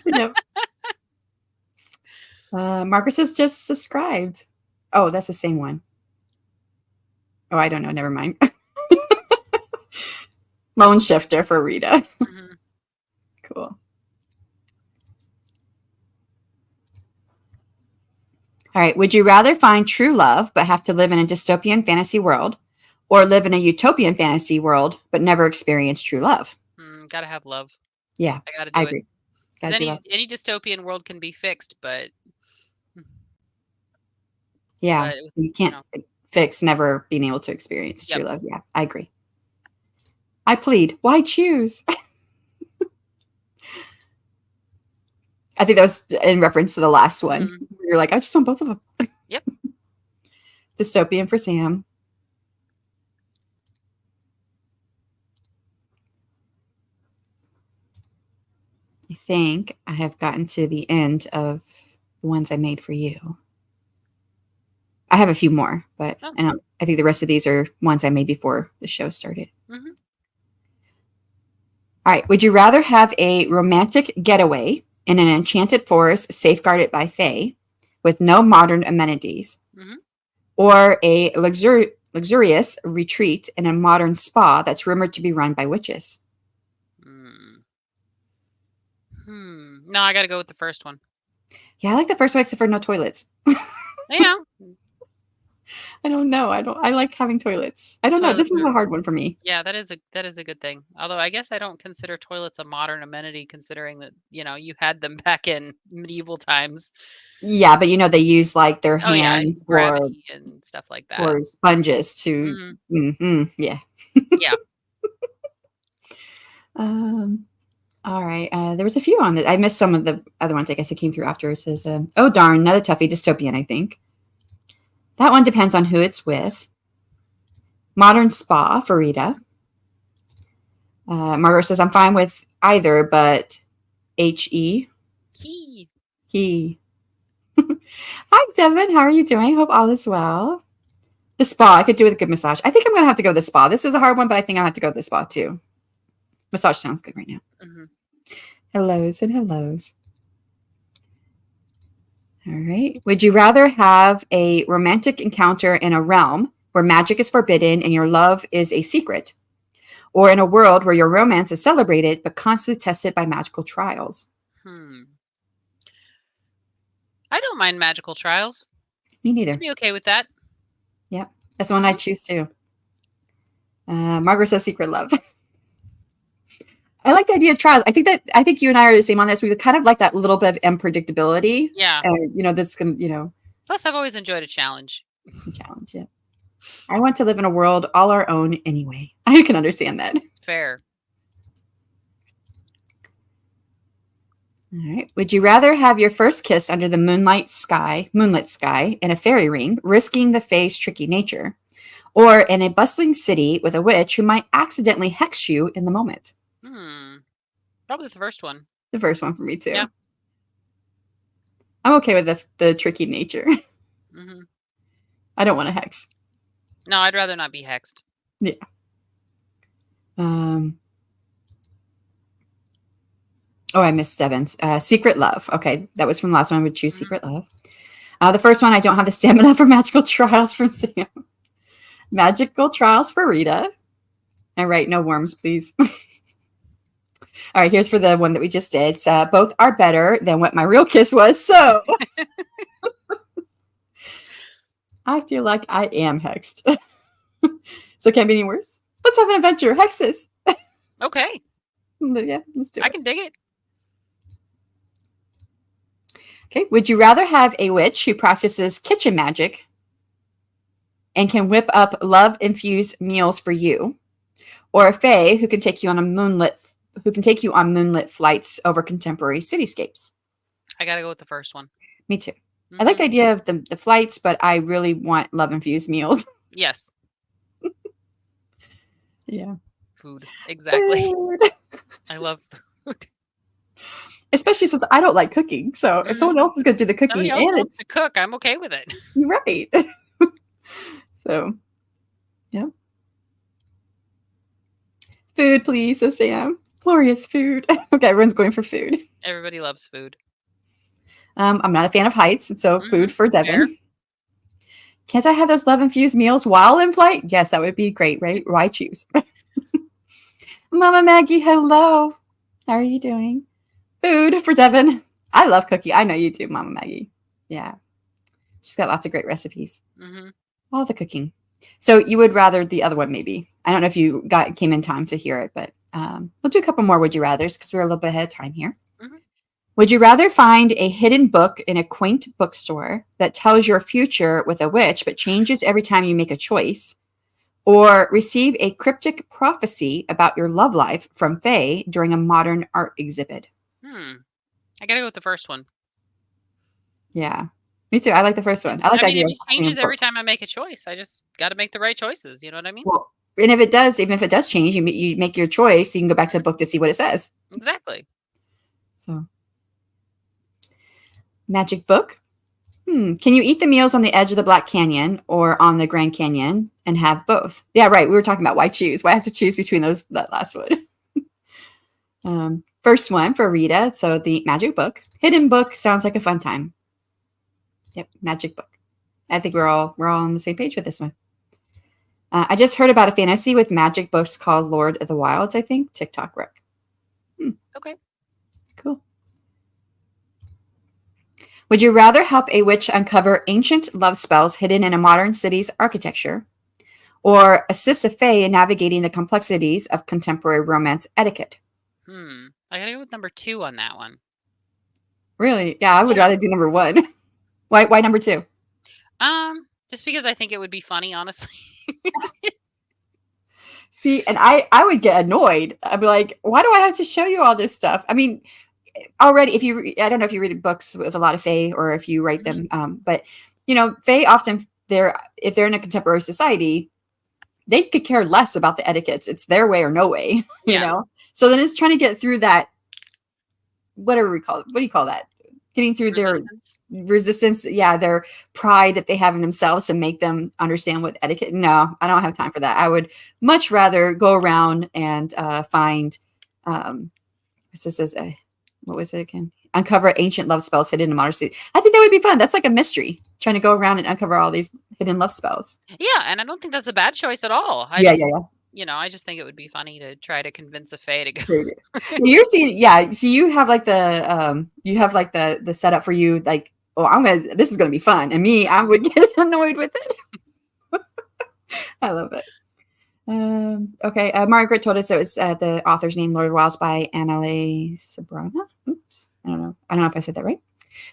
Yep. Marcus has just subscribed. Oh, that's the same one. Oh, I don't know. Never mind. Lone shifter for Rita. Hmm. Cool. All right. Would you rather find true love but have to live in a dystopian fantasy world, or live in a utopian fantasy world but never experience true love? Gotta have love. Yeah, I gotta I do it. agree. Because Gotta do any love. any dystopian world can be fixed, but Yeah. But You you can't know, fix never being able to experience yep. true love. Yeah, I agree. I plead. Why choose? I think that was in reference to the last one. Mhm. You're like, I just want both of them. Yep. Dystopian for Sam. I think I have gotten to the end of the ones I made for you. I have a few more, but Oh. I think the rest of these are ones I made before the show started. Mhm. All right. Would you rather have a romantic getaway in an enchanted forest safeguarded by fae with no modern amenities, Mhm. or a luxurious retreat in a modern spa that's rumored to be run by witches? Mm. No, I got to go with the first one. Yeah, I like the first one except for no toilets. You know, I don't know. I like having toilets. I don't know. This toilets is are a hard one for me. yeah, that is a good thing. Although I guess I don't consider toilets a modern amenity considering that, you had them back in medieval times. Yeah, but they use like their Oh yeah, hands gravity and stuff like that. or sponges to. Mhm. Yeah. Yeah. Um, all right. There was a few on that. I missed some of the other ones. I guess it came through after. It says, "Oh darn, another toughie, dystopian." I think that one depends on who it's with. Modern spa for Rita. Margaret says, "I'm fine with either, but he." Key. He. Hi, Devin. How are you doing? Hope all is well. The spa. I could do with a good massage. I think I'm gonna have to go to the spa. This is a hard one, but I think I have to go to the spa too. Massage sounds good right now. Mhm. Hellos and hellos. All right. Would you rather have a romantic encounter in a realm where magic is forbidden and your love is a secret, or in a world where your romance is celebrated but constantly tested by magical trials? Hmm. I don't mind magical trials. Me I'd neither. be okay with that. Yep. That's the one I Mhm. choose too. Margaret says secret love. I like the idea of trials. I think you and I are the same on this. We kind of like that little bit of unpredictability. Yeah. That's gonna, Plus, I've always enjoyed a challenge. challenge. Yeah. I want to live in a world all our own anyway. I can understand that. Fair. All right. Would you rather have your first kiss under the moonlit sky in a fairy ring, risking the fae's tricky nature, or in a bustling city with a witch who might accidentally hex you in the moment? Hmm. Probably the first one. The first one for me Yeah. too. I'm okay with the tricky nature. Mhm. I don't want to hex. No, I'd rather not be hexed. Yeah. Oh, I missed Devon's. Secret love. Okay, that was from the last one. I would choose Mhm. secret love. The first one, I don't have the stamina for magical trials from Sam. Magical trials for Rita. And right, no worms, please. All right, here's for the one that we just did. Both are better than what my real kiss was. So I feel like I am hexed. So it can't be any worse. Let's have an adventure. Hexes. Okay. Yeah, let's do I it. can dig it. Okay. Would you rather have a witch who practices kitchen magic and can whip up love-infused meals for you, or a fae who can take you on moonlit flights over contemporary cityscapes? I gotta go with the first one. Me too. I like Mhm. the idea of the flights, but I really want love-infused meals. Yes. Yeah. Food. Exactly. Food. I love food. Especially since I don't like cooking. So if Mhm. someone else is going to do the Somebody cooking else and wants it's to cook, I'm okay with it. right. So, yeah. Food, please, says Sam. Glorious food. Okay, everyone's going for food. Everybody loves food. I'm not a fan of heights, so food Mhm. for Fair. Devin. Can't I have those love-infused meals while in flight? Yes, that would be great, right? Why choose? Mama Maggie, hello. How are you doing? Food for Devin. I love cooking. I know you do, Mama Maggie. Yeah. She's got lots of great recipes. Mhm. All the cooking. So you would rather the other one, maybe. I don't know if you came in time to hear it, but we'll do a couple more would you rathers because we're a little bit ahead of time here. Mhm. Would you rather find a hidden book in a quaint bookstore that tells your future with a witch but changes every time you make a choice? Or receive a cryptic prophecy about your love life from Faye during a modern art exhibit? Hmm. I gotta go with the first one. Yeah, me too. I like the first one. I 'Cause, like I the mean, idea if of it having a changes every book. time I make a choice, I just gotta make the right choices, you know what I mean? Well, and if it does, even if it does change, you make your choice. You can go back to the Mhm. book to see what it says. Exactly. So, magic book. Can you eat the meals on the edge of the Black Canyon or on the Grand Canyon and have both? Yeah, right. We were talking about why choose. Why have to choose between those? That last one. First one for Rita. So the magic book. Hidden book sounds like a fun time. Yep, magic book. I think we're all on the same page with this one. I just heard about a fantasy with magic books called Lord of the Wilds. I think TikTok rec. Hmm, Okay. cool. Would you rather help a witch uncover ancient love spells hidden in a modern city's architecture, or assist a fae in navigating the complexities of contemporary romance etiquette? I gotta go with number 2 on that one. Really? Yeah, I would Yeah. rather do number one. Why number two? Just because I think it would be funny, honestly. See, and I would get annoyed. I'd be like, why do I have to show you all this stuff? I mean, already, if you, I don't know if you read books with a lot of fae or if you write Mhm. them, but fae often if they're in a contemporary society, they could care less about the etiquettes. It's their way or no way, Yeah. So then it's trying to get through that, whatever we call it. What do you call that? Getting through their Resistance. resistance, yeah, their pride that they have in themselves to make them understand what etiquette. No, I don't have time for that. I would much rather go around and find, this is what was it again? Uncover ancient love spells hidden in modern city. I think that would be fun. That's like a mystery, trying to go around and uncover all these hidden love spells. Yeah, and I don't think that's a bad choice at all. I Yeah, just, yeah, yeah. I just think it would be funny to try to convince a fae to go. Great. You're seeing, yeah. So you have like the setup for you, like, oh, this is gonna be fun. And me, I Mhm. would get annoyed with it. I love it. Okay. Margaret told us it was the author's name, Lord Wiles by Annalee Sabrana. Oops. I don't know. I don't know if I said that right.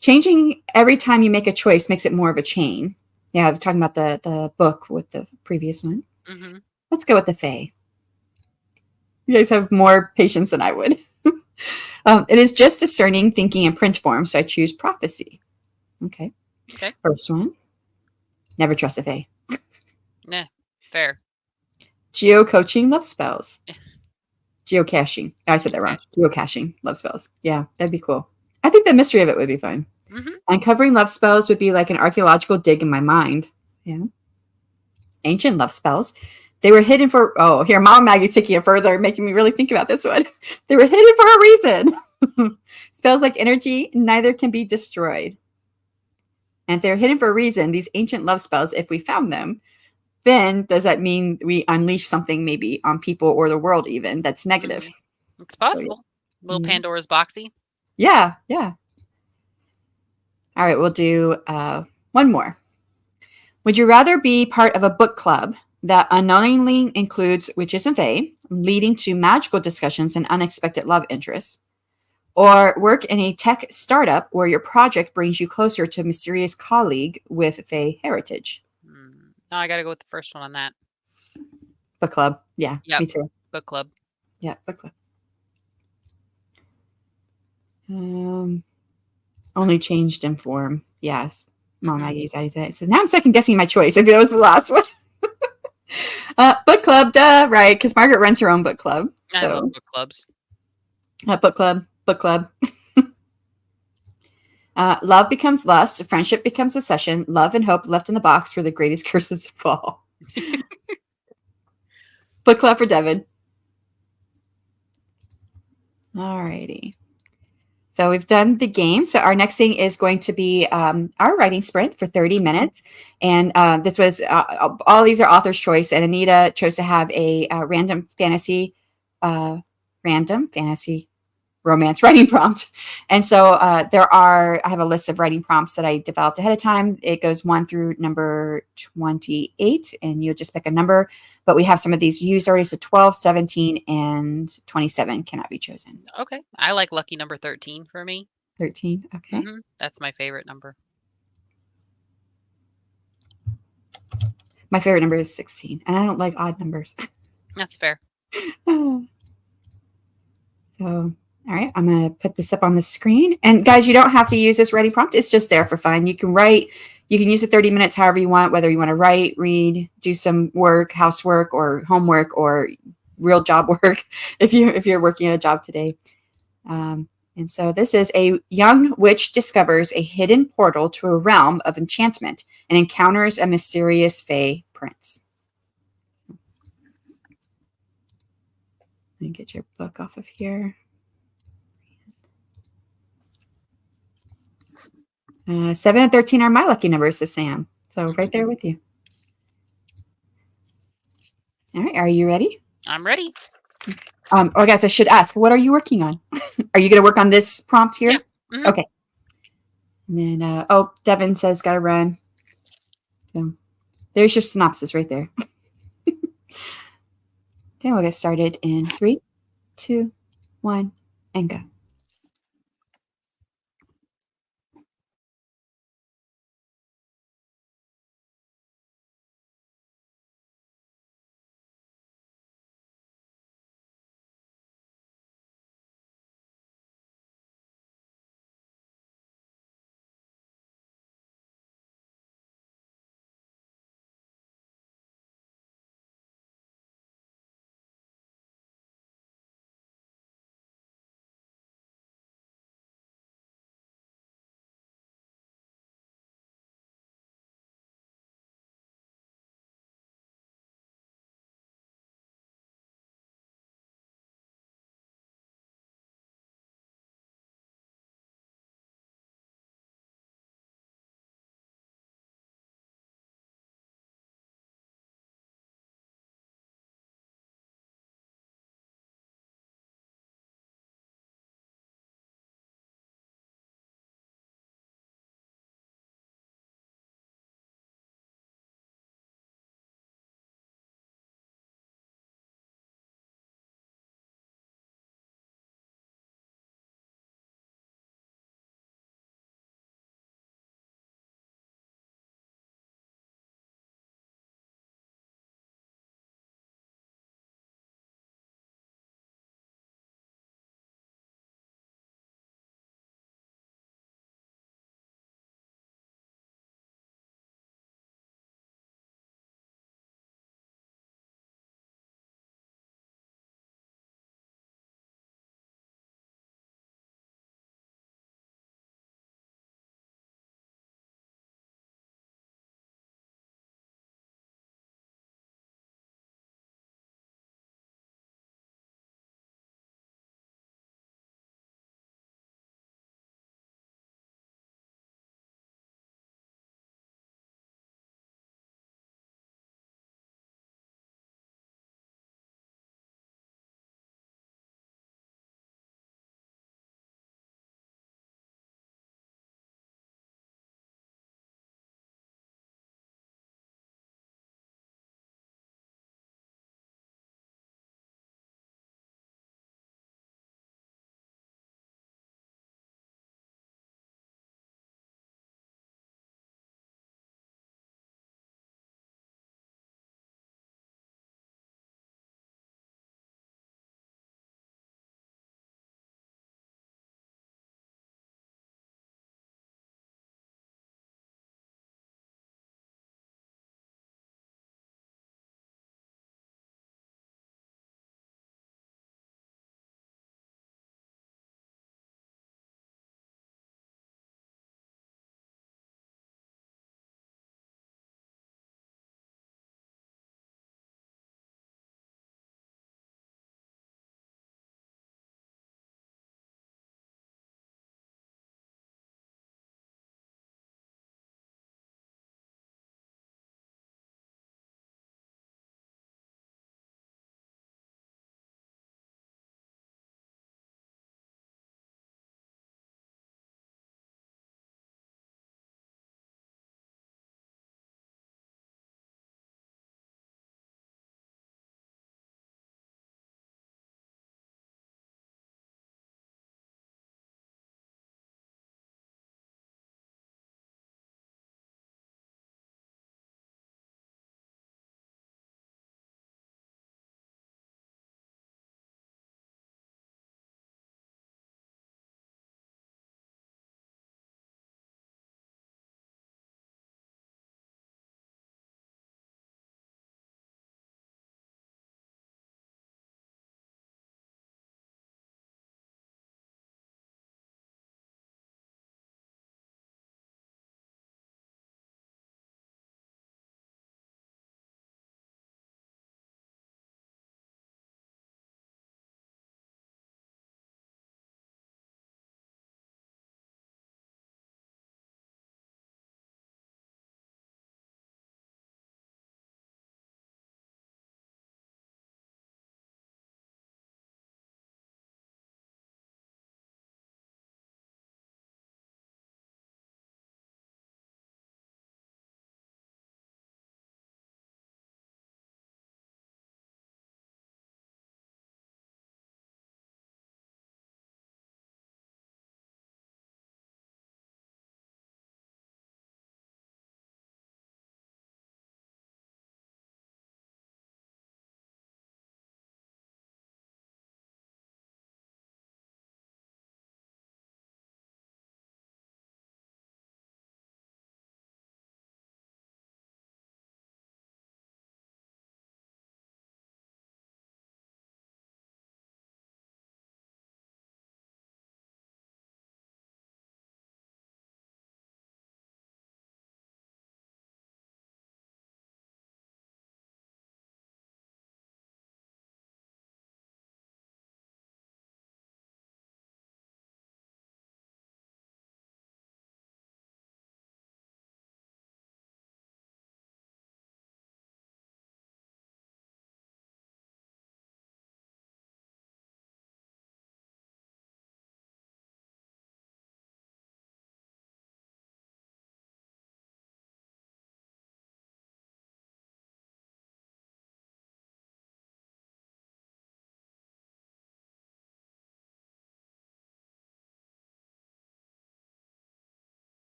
Changing every time you make a choice makes it more of a chain. Yeah, I'm talking about the book with the previous one. Mhm. Let's go with the Fae. You guys have more patience than I would. It is just discerning thinking in print form, so I choose prophecy. Okay. Okay. First one. Never trust a Fae. Nah. Fair. Geo coaching love spells. Geocaching. I said that Okay. wrong. Geocaching love spells. Yeah, that'd be cool. I think the mystery of it would be fun. Mhm. Uncovering love spells would be like an archaeological dig in my mind. Yeah. Ancient love spells. They were hidden for, oh, here, Mom Maggie's taking it further, making me really think about this one. They were hidden for a reason. Spells like energy, neither can be destroyed. And if they're hidden for a reason, these ancient love spells, if we found them, then does that mean we unleash something maybe on people or the world even that's negative? Mhm. It's So yeah. possible. Little Mhm. Pandora's boxy. Yeah, yeah. All right, we'll do one more. Would you rather be part of a book club that unknowingly includes witches and fae, leading to magical discussions and unexpected love interests, or work in a tech startup where your project brings you closer to a mysterious colleague with fae heritage? No, I gotta go with the first one on that. Book club. Yeah, Yep. me too. Book club. Yeah, book club. Um, only changed in form. Yes. Mom Mhm. Maggie's I did. So now I'm second guessing my choice. I think that was the last one. Book club, duh, right? Because Margaret runs her own book club. I love So, book clubs. book club, book club. Love becomes lust. Friendship becomes obsession. Love and hope left in the box where the greatest curses fall. Book club for Devin. Alrighty. So we've done the game. So our next thing is going to be our writing sprint for 30 minutes. And this was all these are author's choice. And Anita chose to have a random fantasy romance writing prompt. And so I have a list of writing prompts that I developed ahead of time. It goes 1 through number 28, and you just pick a number. But we have some of these used already. So 12, 17, and 27 cannot be chosen. Okay. I like lucky number 13 for me. 13. Okay. That's my favorite number. My favorite number is 16, and I don't like odd numbers. That's fair. So, all right, I'm going to put this up on the screen. And guys, you don't have to use this writing prompt. It's just there for fun. You can write, you can use the 30 minutes however you want, whether you want to write, read, do some work, housework, or homework, or real job work if you're working at a job today. And so this is a young witch discovers a hidden portal to a realm of enchantment and encounters a mysterious fae prince. Let me get your book off of here. 7 and 13 are my lucky numbers, says Sam. So right there with you. All right, are you ready? I'm ready. Oh, I guess I should ask, what are you working on? Are you going to work on this prompt here? Yeah. Okay. And then, Devin says, got to run. So there's your synopsis right there. Okay, we'll get started in 3, 2, 1, and go.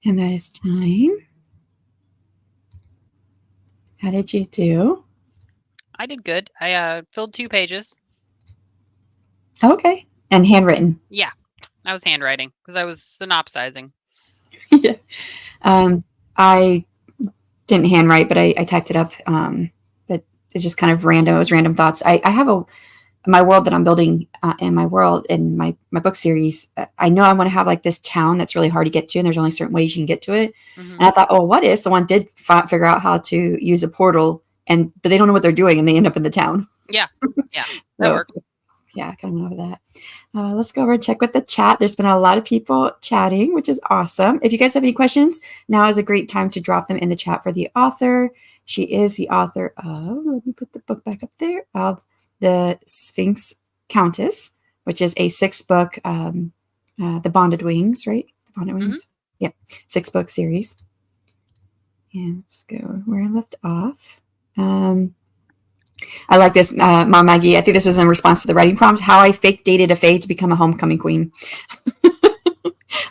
And that is time. How did you do? I did good. I filled 2 pages. Okay. And handwritten. Yeah, I was handwriting because I was synopsizing. Yeah. I didn't handwrite, but I typed it up. But it's just kind of random. It was random thoughts. I have my world that I'm building in my world in my book series. I know I want to have like this town that's really hard to get to, and there's only certain ways you can get to it. Mhm. And I thought, oh, what if someone did figure out how to use a portal, but they don't know what they're doing, and they end up in the town? Yeah. Yeah. That So works. yeah, I kind of know that. Let's go over and check with the chat. There's been a lot of people chatting, which is awesome. If you guys have any questions, now is a great time to drop them in the chat for the author. She is the author of, let me put the book back up there, of The Sphinx Countess, which is a 6-book, The Bonded Wings, right? The Bonded Wings. Yeah, 6-book series. And let's go where I left off. I like this, Mom Maggie. I think this was in response to the writing prompt. How I fake dated a fae to become a homecoming queen.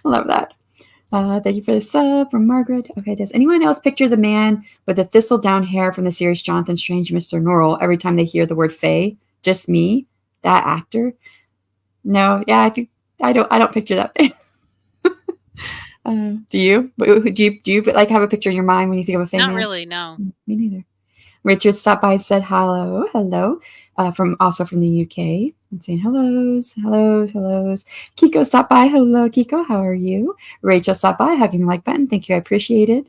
Love that. Thank you for the sub from Margaret. Okay, does anyone else picture the man with the thistle down hair from the series Jonathan Strange, Mr. Norrell every time they hear the word fae? Just me, that actor. No, yeah, I think I don't picture that. Do you? Do you like have a picture in your mind when you think of a fae Not man? really, no. Me neither. Richard stopped by and said hello, from the UK. And saying hellos. Kiko stopped by. Hello, Kiko. How are you? Rachel stopped by, hugging the like button. Thank you. I appreciate it.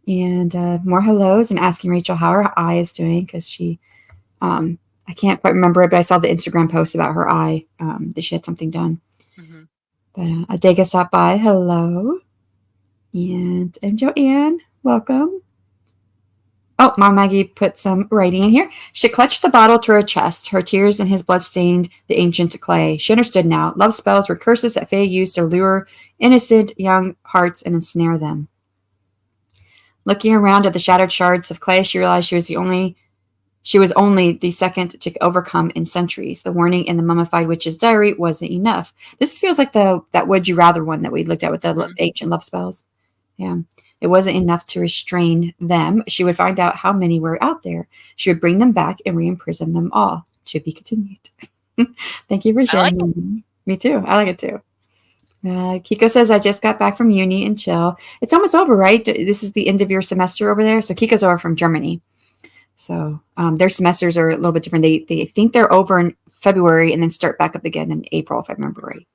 And more hellos and asking Rachel how her eye is doing because she, I can't quite remember it, but I saw the Instagram post about her eye, that she had something done. Mhm. But Adega stopped by. Hello. And Joanne, welcome. Oh, Mom Maggie put some writing in here. She clutched the bottle to her chest. Her tears and his blood stained the ancient clay. She understood now. Love spells were curses that Fae used to lure innocent young hearts and ensnare them. Looking around at the shattered shards of clay, she realized she was only the second to overcome in centuries. The warning in the mummified witch's diary wasn't enough. This feels like that would you rather one that we looked at with the ancient love spells. Yeah. It wasn't enough to restrain them. She would find out how many were out there. She would bring them back and re-imprison them all. To be continued. Thank you for sharing. I like Me too. I like it too. Kiko says, I just got back from uni and chill. It's almost over, right? This is the end of your semester over there. So Kiko's over from Germany. So their semesters are a little bit different. They think they're over in February and then start back up again in April, if I remember right.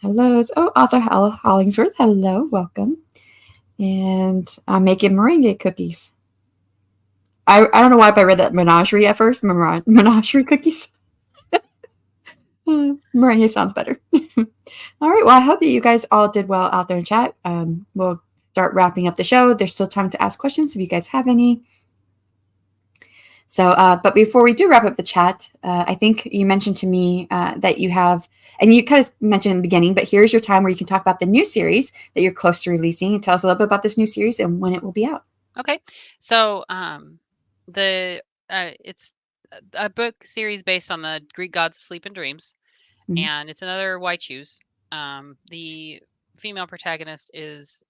Hellos. Oh, author Hollingsworth. Hello. Welcome. And I'm making meringue cookies. I don't know why, but I read that menagerie at first. Menagerie cookies. Meringue sounds better. All right. Well, I hope that you guys all did well out there in chat. We'll start wrapping up the show. There's still time to ask questions if you guys have any. So, but before we do wrap up the chat, I think you mentioned to me that you have, and you kind of mentioned in the beginning, but here's your time where you can talk about the new series that you're close to releasing and tell us a little bit about this new series and when it will be out. Okay. So, it's a book series based on the Greek gods of sleep and dreams, and it's another Waichus. The female protagonist was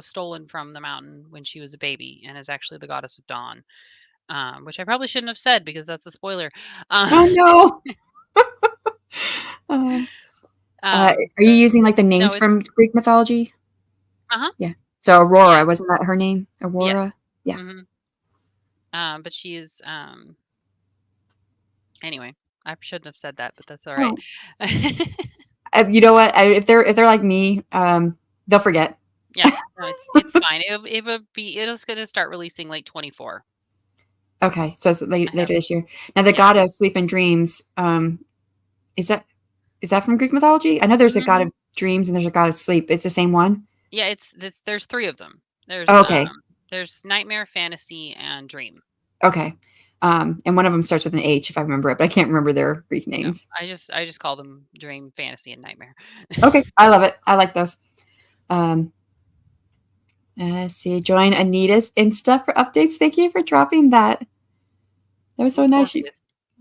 stolen from the mountain when she was a baby and is actually the goddess of dawn. Which I probably shouldn't have said because that's a spoiler. Oh no! Are you using like the names from Greek mythology? Yeah. So Aurora, wasn't that her name? Aurora. Yes. Yeah. But she is. Anyway, I shouldn't have said that, but that's all right. Oh. You know what? If they're like me, they'll forget. Yeah, no, it's fine. It's going to start releasing late 24. Okay, so it's later this year. Now, the god of sleep and dreams, is that from Greek mythology? I know there's a god of dreams and there's a god of sleep. It's the same one? Yeah, there's 3 of them. There's there's nightmare, fantasy, and dream. Okay. And one of them starts with an H, if I remember it, but I can't remember their Greek names. No, I just call them dream, fantasy, and nightmare. Okay, I love it. I like those. See, join Anita's Insta for updates. Thank you for dropping that. That was so nice.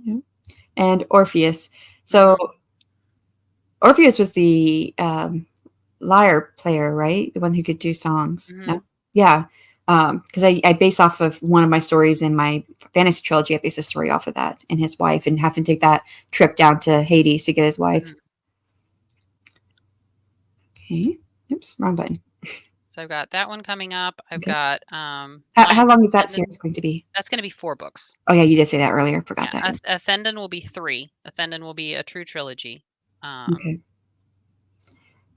Yeah. And Orpheus. So Orpheus was the lyre player, right? The one who could do songs. Hmm. No? Yeah. Because I base off of one of my stories in my fantasy trilogy. I base a story off of that and his wife, and have to take that trip down to Hades to get his wife. Hmm. Okay. Oops, wrong button. So I've got that one coming up. I've Okay. got How mine. long is that Ascendant. series going to be? That's going to be 4 books. Oh yeah, you did say that earlier. Forgot Yeah, that. Ascendant will be 3. Ascendant will be a true trilogy. Okay.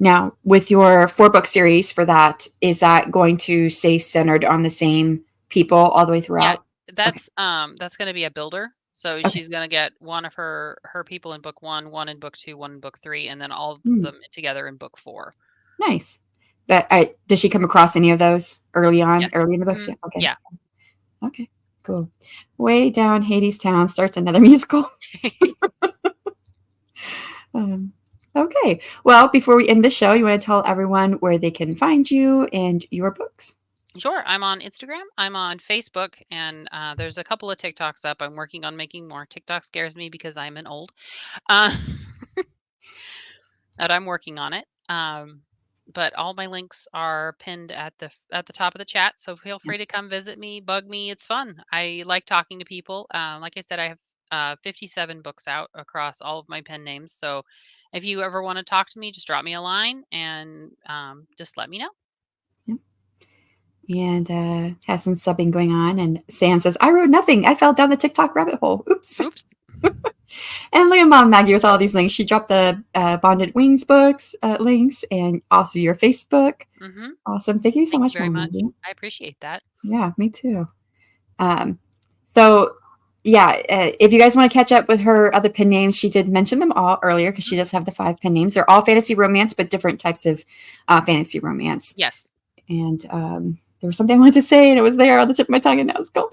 Now, with your 4-book series for that, is that going to stay centered on the same people all the way Yeah, throughout? Okay. that's going to be a builder. So Okay. she's going to get one of her people in book 1, one in book 2, one in book 3, and then all of Hmm. them together in book 4. Nice. But does she come across any of those early on, Yes. early in the books? Hmm. Yeah. Okay. Yeah. Okay. Cool. Way down Hades Town starts another musical. Um, okay. Well, before we end the show, you want to tell everyone where they can find you and your books? Sure. I'm on Instagram. I'm on Facebook, and there's a couple of TikToks up. I'm working on making more. TikTok scares me because I'm an old. Uh, but I'm working on it. But all my links are pinned at the top of the chat. So feel Yeah. free to come visit me, bug me. It's fun. I like talking to people. Like I said, I have 57 books out across all of my pen names. So if you ever want to talk to me, just drop me a line and just let me know. Yeah. And has some subbing going on. And Sam says, I wrote nothing. I fell down the TikTok rabbit hole. Oops. Oops. And look at Mom Maggie with all these links. She dropped the Bonded Wings books links and also your Facebook. Mm-hmm. Awesome. Thank you so Thank you much, very Mom much. Maggie. I appreciate that. Yeah, me too. Um, so, yeah, if you guys want to catch up with her other pen names, she did mention them all earlier because she does have the 5 pen names. They're all fantasy romance, but different types of fantasy romance. Yes. And there was something I wanted to say, and it was there on the tip of my tongue, and now it's gone.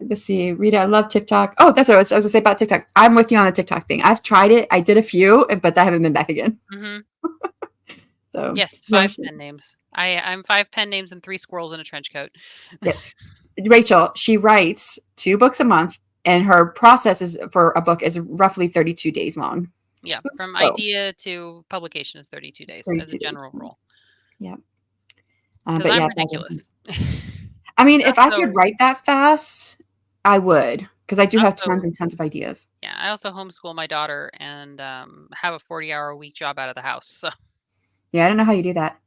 Let's see, Rita, I love TikTok. Oh, that's what I was going to say about TikTok. I'm with you on the TikTok thing. I've tried it. I did a few, but I haven't been back again. Mm-hmm. So Yes, no, 5 pen names. I'm 5 pen names and 3 squirrels in a trench coat. yeah. Rachel, she writes 2 books a month, and her process is for a book is roughly 32 days long. Yeah, from So idea to publication is 32 days as a 32 days. general rule. Yeah. Because But I'm yeah, ridiculous. I mean, if I could Also, write that fast, I would, because I do have tons also, and tons of ideas. yeah, I also homeschool my daughter and have a 40-hour a week job out of the house. So Yeah, I don't know how you do that.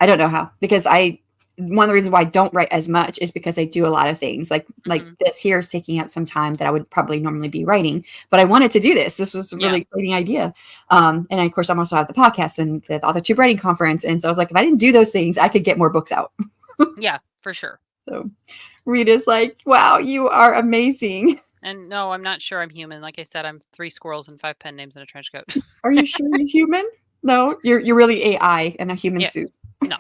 I don't know how, because one of the reasons why I don't write as much is because I do a lot of things. Like mhm. this here is taking up some time that I would probably normally be writing, but I wanted to do this. This was a Yeah, really exciting idea. And of course, I'm also at the podcast and the Author Tube Writing Conference. And so I was like, if I didn't do those things, I could get more books out. yeah, for sure. So Rita's like, wow, you are amazing. And no, I'm not sure I'm human. Like I said, I'm 3 squirrels and 5 pen names in a trench coat. Are you sure you're human? No, you're really AI in a human Yeah, suit. no,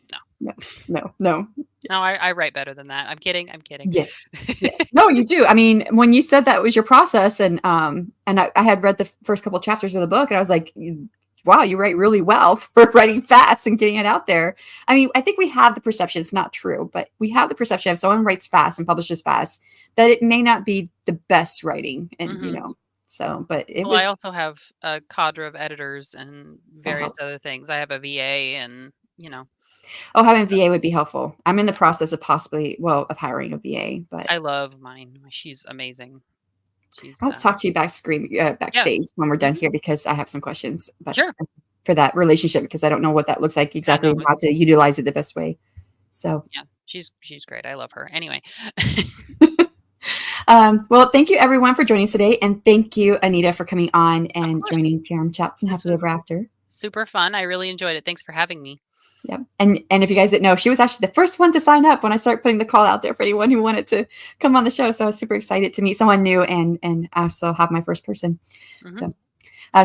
no, No, no, no. no. I write better than that. I'm kidding. I'm kidding. Yes. Yes. No, you do. I mean, when you said that was your process, and I had read the first couple chapters of the book, and I was like, wow, you write really well for writing fast and getting it out there. I mean, I think we have the perception, it's not true, but we have the perception if someone writes fast and publishes fast, that it may not be the best writing. And, Hmm. so, but it Well, I was, also have a cadre of editors and that various helps. other things. I have a VA and, Oh, having VA would be helpful. I'm in the process of of hiring a VA, but I love mine. She's amazing. She's, I'll have to talk to you yeah. backstage when we're done Hmm. here because I have some questions, but Sure. for that relationship because I don't know what that looks like Yeah, exactly no, and how to utilize it the best way. So, yeah, she's great. I love her. Anyway, well, thank you everyone for joining us today, and thank you Anita for coming on of and course, joining Charm Chats and this Happily Ever was After. super fun. I really enjoyed it. Thanks for having me. Yep. And if you guys didn't know, she was actually the first one to sign up when I started putting the call out there for anyone who wanted to come on the show. So I was super excited to meet someone new and also have my first person. Hmm. So.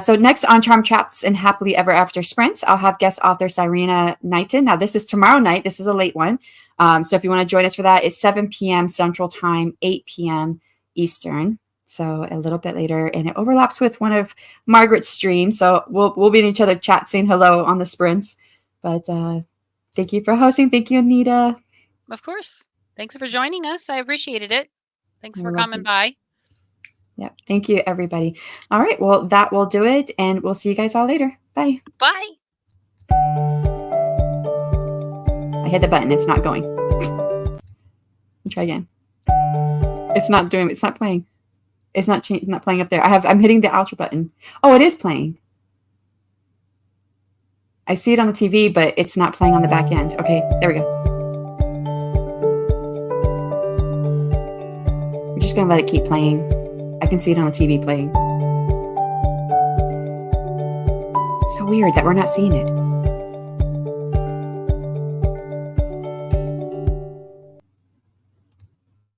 So next on Charm Traps and Happily Ever After Sprints, I'll have guest author Cyrena Knighton. Now this is tomorrow night. This is a late one. So if you want to join us for that, it's 7 p.m. Central Time, 8 p.m. Eastern. So a little bit later, and it overlaps with one of Margaret's streams. So we'll be in each other chat saying hello on the sprints. But thank you for hosting. Thank you, Anita. Of course. Thanks for joining us. I appreciated it. Thanks I for love coming you. by. Yep. Thank you, everybody. All right. Well, that will do it. And we'll see you guys all later. Bye. Bye. I hit the button. It's not going. Try again. It's not playing. It's not playing up there. I'm hitting the outro button. Oh, it is playing. I see it on the TV, but it's not playing on the back end. Okay, there we go. We're just gonna let it keep playing. I can see it on the TV playing. So weird that we're not seeing it.